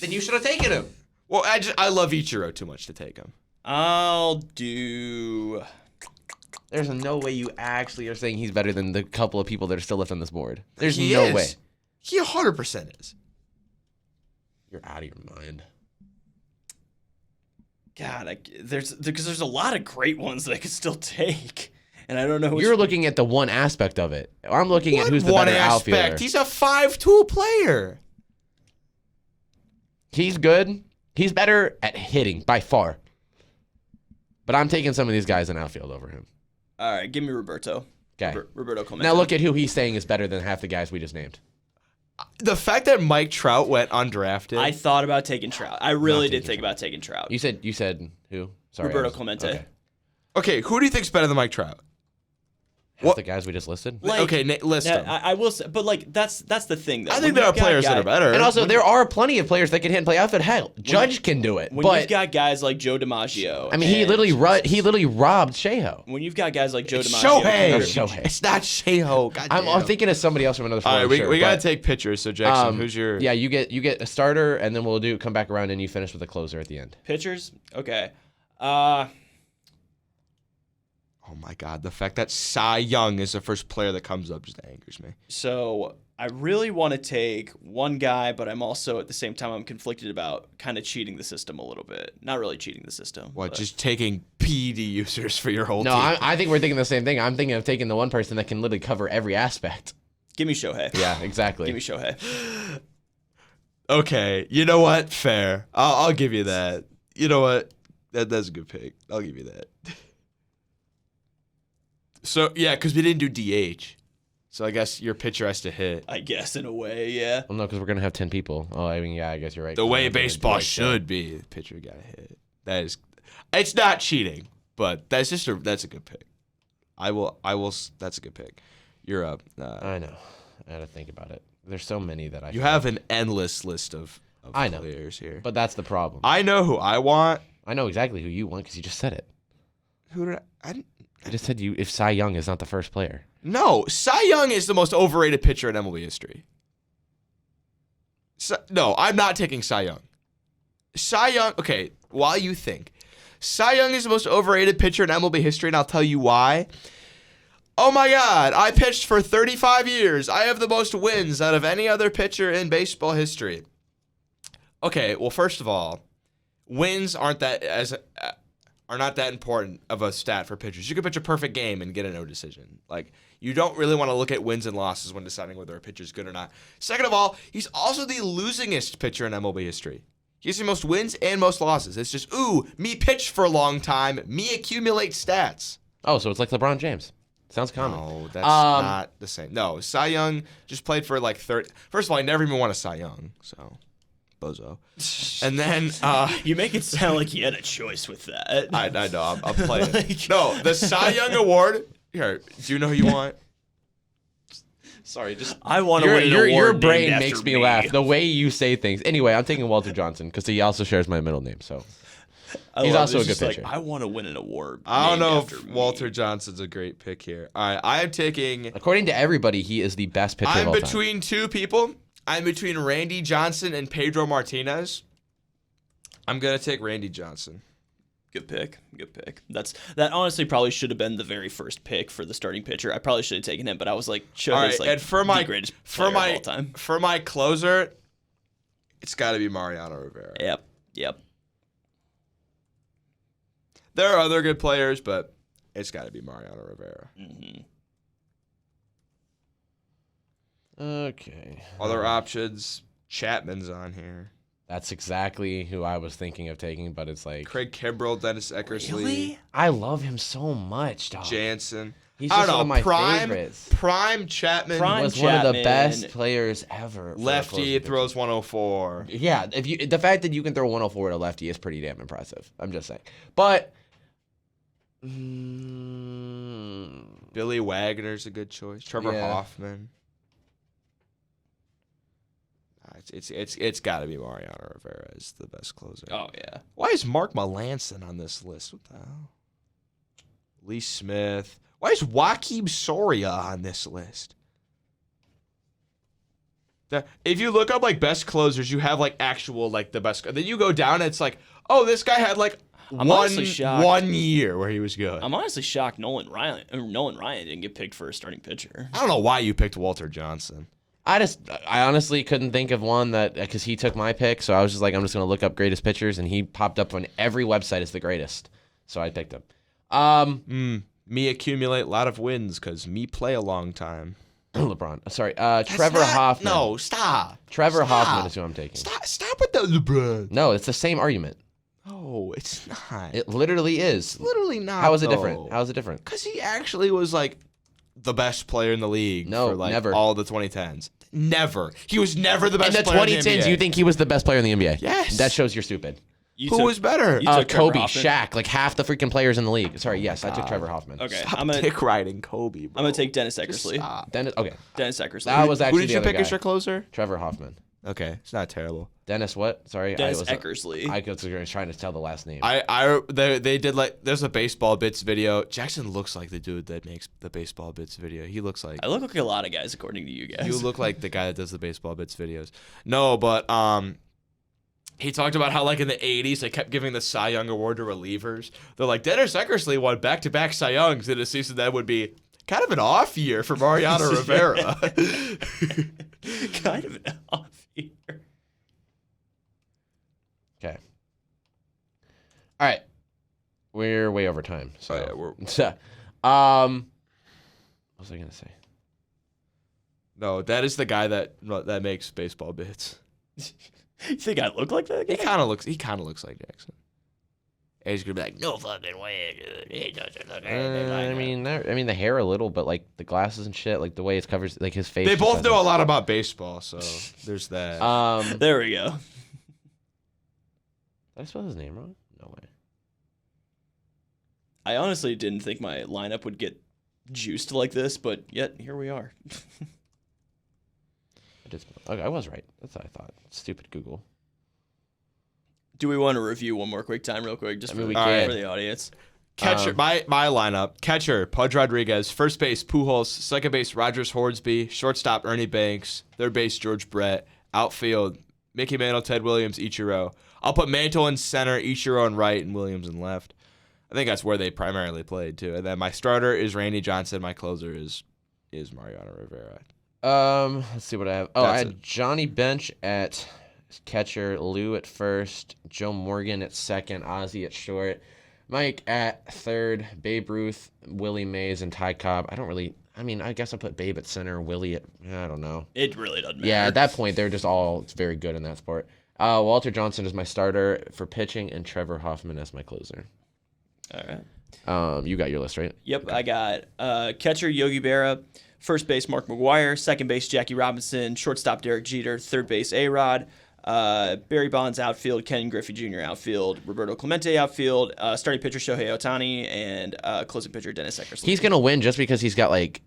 Then you should have taken him. Well, I love Ichiro too much to take him. I'll do. There's no way you actually are saying he's better than the couple of people that are still left on this board. There's He no is. way. He 100% is. You're out of your mind. God, because there's a lot of great ones that I could still take, and I don't know. You're looking at the one aspect of it. I'm looking at who's the better outfielder. He's a 5-tool player. He's good. He's better at hitting by far. But I'm taking some of these guys in outfield over him. All right, give me Roberto. Okay. Roberto Clemente. Now look at who he's saying is better than half the guys we just named. The fact that Mike Trout went undrafted. I thought about taking Trout. I really did taking think about taking Trout. You said who? Sorry. Roberto Clemente. Okay. Okay, who do you think's better than Mike Trout? Half the guys we just listed. Like, Okay, list them. I will say, but like that's the thing though. I When think there are you've got players that are better. And also, there are plenty of players that can hit and play outfield. Hell, Judge can do it. When But you've got guys like Joe DiMaggio. I mean, he and- literally robbed Sheho. When you've got guys like Joe DiMaggio. Shohei. It's not Sheho. I'm thinking of somebody else from another sport. All right, we got gotta take pictures. So Jackson, who's your? Yeah, you get a starter, and then we'll come back around, and you finish with a closer at the end. Pitchers. Okay. Oh my God, the fact that Cy Young is the first player that comes up just angers me. So I really want to take one guy, but I'm also at the same time I'm conflicted about kind of cheating the system a little bit. Not really cheating the system. What? but- Just taking PED users for your whole No, team? I think we're thinking the same thing. I'm thinking of taking the one person that can literally cover every aspect. Give me Shohei. Yeah, exactly. Give me Shohei. Okay, you know what? Fair. I'll give you that. You know what? That's a good pick. I'll give you that. So yeah, because we didn't do DH, so I guess your pitcher has to hit. I guess in a way, yeah. Well, no, because we're gonna have 10 people. Oh, I mean, yeah, I guess you're right. The way I'm gonna baseball do it, so- should be, the pitcher got to hit. That is, it's not cheating, but that's a good pick. I will. That's a good pick. You're up. I know. I had to think about it. There's so many that I. You have an endless list of I know. players here. But that's the problem. I know who I want. I know exactly who you want because you just said it. Who did I didn't. I just said you. If Cy Young is not the first player. No, Cy Young is the most overrated pitcher in MLB history. No, I'm not taking Cy Young. Cy Young, okay, while you think. Cy Young is the most overrated pitcher in MLB history, and I'll tell you why. Oh my God, I pitched for 35 years. I have the most wins out of any other pitcher in baseball history. Okay, well, first of all, wins are not that important of a stat for pitchers. You can pitch a perfect game and get a no decision. Like, you don't really want to look at wins and losses when deciding whether a pitcher's good or not. Second of all, he's also the losingest pitcher in MLB history. He has the most wins and most losses. It's just, me pitch for a long time, me accumulate stats. Oh, so it's like LeBron James. Sounds common. No, that's not the same. No, Cy Young just played for like 30. First of all, I never even won a Cy Young, so bozo. And then You make it sound like you had a choice with that. I know, I'm playing. No, the Cy Young Award. Here, do you know who you want? Sorry, just I want to win an award your named brain after makes me laugh. The way you say things. Anyway, I'm taking Walter Johnson because he also shares my middle name. So he's also a good pitcher. I want to win an award. I don't named know after if me. Walter Johnson's a great pick here. All right, I am taking. According to everybody, he is the best pitcher of I'm all time. between two people. I'm between Randy Johnson and Pedro Martinez. I'm gonna take Randy Johnson. Good pick. Good pick. That honestly probably should have been the very first pick for the starting pitcher. I probably should have taken him, but I was like, All right, Shohei's like and for the my greatest for player my of all time. for my closer, it's got to be Mariano Rivera. Yep. There are other good players, but it's got to be Mariano Rivera. Mm-hmm. Okay. Other options, Chapman's on here. That's exactly who I was thinking of taking, but it's like Craig Kimbrell, Dennis Eckersley, Really? I love him so much, dog. Jansen. He's I just don't one know, of my favorites. Prime Chapman. Prime Was one of the Chapman. best players ever. for a Lefty closing throws 104. pitcher. Yeah, the fact that you can throw 104 at a lefty is pretty damn impressive. I'm just saying. But Billy Wagner's a good choice. Trevor Yeah. Hoffman. It's got to be Mariano Rivera is the best closer. Oh yeah. Why is Mark Melanson on this list? What the hell? Lee Smith. Why is Joakim Soria on this list? If you look up like best closers, you have like actual like the best. Then you go down, and it's like, oh, this guy had like one year where he was good. I'm honestly shocked Nolan Ryan didn't get picked for a starting pitcher. I don't know why you picked Walter Johnson. I honestly couldn't think of one that because he took my pick, so I was just like, I'm just gonna look up greatest pitchers, and he popped up on every website as the greatest, so I picked him. Me accumulate a lot of wins because me play a long time. LeBron. Sorry, Trevor Hoffman. No, stop. Trevor Hoffman is who I'm taking. Stop with the LeBron. No, it's the same argument. No, it's not. It literally is. It's literally not. How is it different? How is it different? Because he actually was like the best player in the league. No, for like never. All the 2010s. Never. He was never the best In the player in the 2010s, NBA. you think he was the best player in the NBA? Yes. That shows you're stupid. Who was better? took Trevor Kobe, Hoffman? Shaq, like half the freaking players in the league. Sorry, yes, I took Trevor Hoffman. Okay, Stop dick riding Kobe, bro. I'm gonna take Dennis Just Eckersley. stop. Dennis, okay. Dennis Eckersley. That was Who actually did the you other pick guy. as your closer? Trevor Hoffman. Okay, it's not terrible. Dennis what? Sorry, Dennis I Eckersley. was trying to tell the last name. They did like there's a baseball bits video. Jackson looks like the dude that makes the baseball bits video. He looks like I look like a lot of guys according to you guys. you look like the guy that does the baseball bits videos. No, but he talked about how like in the 80s they kept giving the Cy Young award to relievers. They're like Dennis Eckersley won back-to-back Cy Youngs in a season that would be kind of an off year for Mariano Rivera. Kind of an off year. Okay. All right. We're way over time. So, Oh, yeah, we're- what was I gonna say? No, that is the guy that makes baseball bits. You think I look like that guy? He kind of looks like Jackson. And he's gonna be like, no fucking way, dude. He doesn't look anything like that." I mean the hair a little, but like the glasses and shit, like the way it covers, like his face. They just both doesn't- know a lot about baseball, so there's that. There we go. Did I spell his name wrong? No way. I honestly didn't think my lineup would get juiced like this, but yet here we are. Okay, I was right. That's what I thought. Stupid Google. Do we want to review one more quick time real quick just for, we for can. the audience? Catcher, my lineup: catcher, Pudge Rodriguez; first base, Pujols; second base, Rogers Hornsby; shortstop, Ernie Banks; third base, George Brett; outfield, Mickey Mantle, Ted Williams, Ichiro. I'll put Mantle in center, Ichiro in right, and Williams in left. I think that's where they primarily played too. And then my starter is Randy Johnson. My closer is Mariano Rivera. Let's see what I have. Oh, I That's had Johnny Bench at catcher, Lou at first, Joe Morgan at second, Ozzie at short, Mike at third, Babe Ruth, Willie Mays, and Ty Cobb. I guess I put Babe at center, Willie at, I don't know. It really doesn't matter. Yeah, at that point, they're just all very good in that sport. Walter Johnson is my starter for pitching, and Trevor Hoffman as my closer. All right. You got your list, right? Yep, okay. I got catcher Yogi Berra, first base Mark McGwire, second base Jackie Robinson, shortstop Derek Jeter, third base A-Rod, Barry Bonds outfield, Ken Griffey Jr. outfield, Roberto Clemente outfield, starting pitcher Shohei Ohtani, and closing pitcher Dennis Eckersley. He's going to win just because he's got like...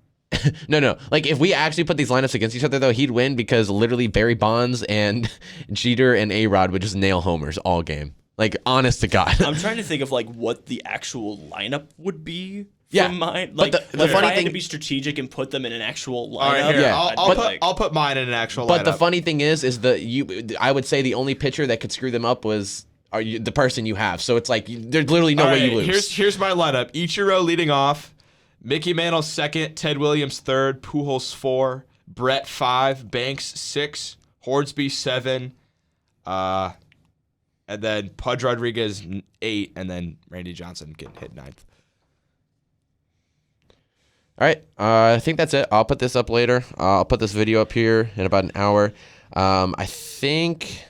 No. Like, if we actually put these lineups against each other, though, he'd win because literally Barry Bonds and Jeter and A-Rod would just nail homers all game. Like, honest to God. I'm trying to think of, like, what the actual lineup would be Yeah, from mine. but Like, the if funny I had thing- to be strategic and put them in an actual lineup. All right, here, Yeah. I'll put mine in an actual But lineup. the funny thing is I would say the only pitcher that could screw them up was the person you have. So it's like there's literally no All way right, you lose. Here's my lineup. Ichiro leading off, Mickey Mantle second, Ted Williams third, Pujols 4, Brett 5, Banks 6, Hornsby 7, and then Pudge Rodriguez 8, and then Randy Johnson getting hit 9th. All right, I think that's it. I'll put this up later. I'll put this video up here in about an hour. I think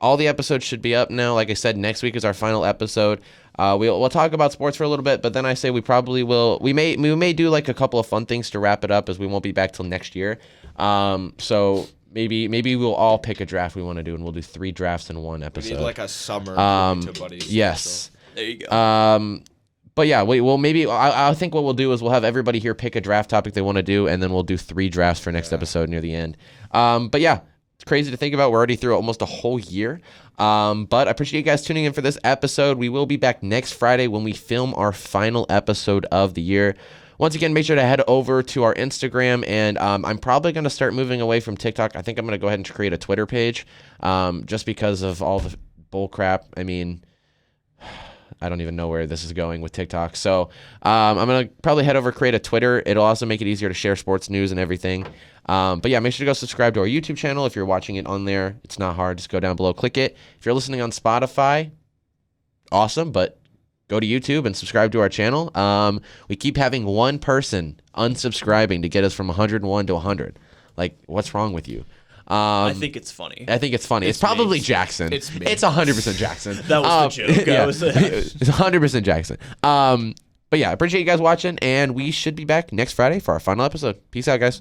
all the episodes should be up now. Like I said, next week is our final episode. We'll talk about sports for a little bit, but then I say we probably will. We may do like a couple of fun things to wrap it up, as we won't be back till next year. So maybe we'll all pick a draft we want to do, and we'll do 3 drafts in one We episode. need like a summer to buddies. Yes. There you go. But yeah, maybe I think what we'll do is we'll have everybody here pick a draft topic they want to do, and then we'll do 3 drafts for next episode near the end. But yeah, crazy to think about. We're already through almost a whole year. But I appreciate you guys tuning in for this episode. We will be back next Friday when we film our final episode of the year. Once again, make sure to head over to our Instagram, and I'm probably going to start moving away from TikTok. I think I'm going to go ahead and create a Twitter page just because of all the bull crap. I mean, I don't even know where this is going with TikTok. So I'm going to probably head over, create a Twitter. It'll also make it easier to share sports news and everything. But yeah, make sure to go subscribe to our YouTube channel. If you're watching it on there, it's not hard. Just go down below, click it. If you're listening on Spotify, awesome, but go to YouTube and subscribe to our channel. We keep having one person unsubscribing to get us from 101 to 100. Like, what's wrong with you? I think it's funny. It's probably Jackson. It's me. It's 100% Jackson. That was the joke. Yeah, it's 100% Jackson. But yeah, I appreciate you guys watching, and we should be back next Friday for our final episode. Peace out, guys.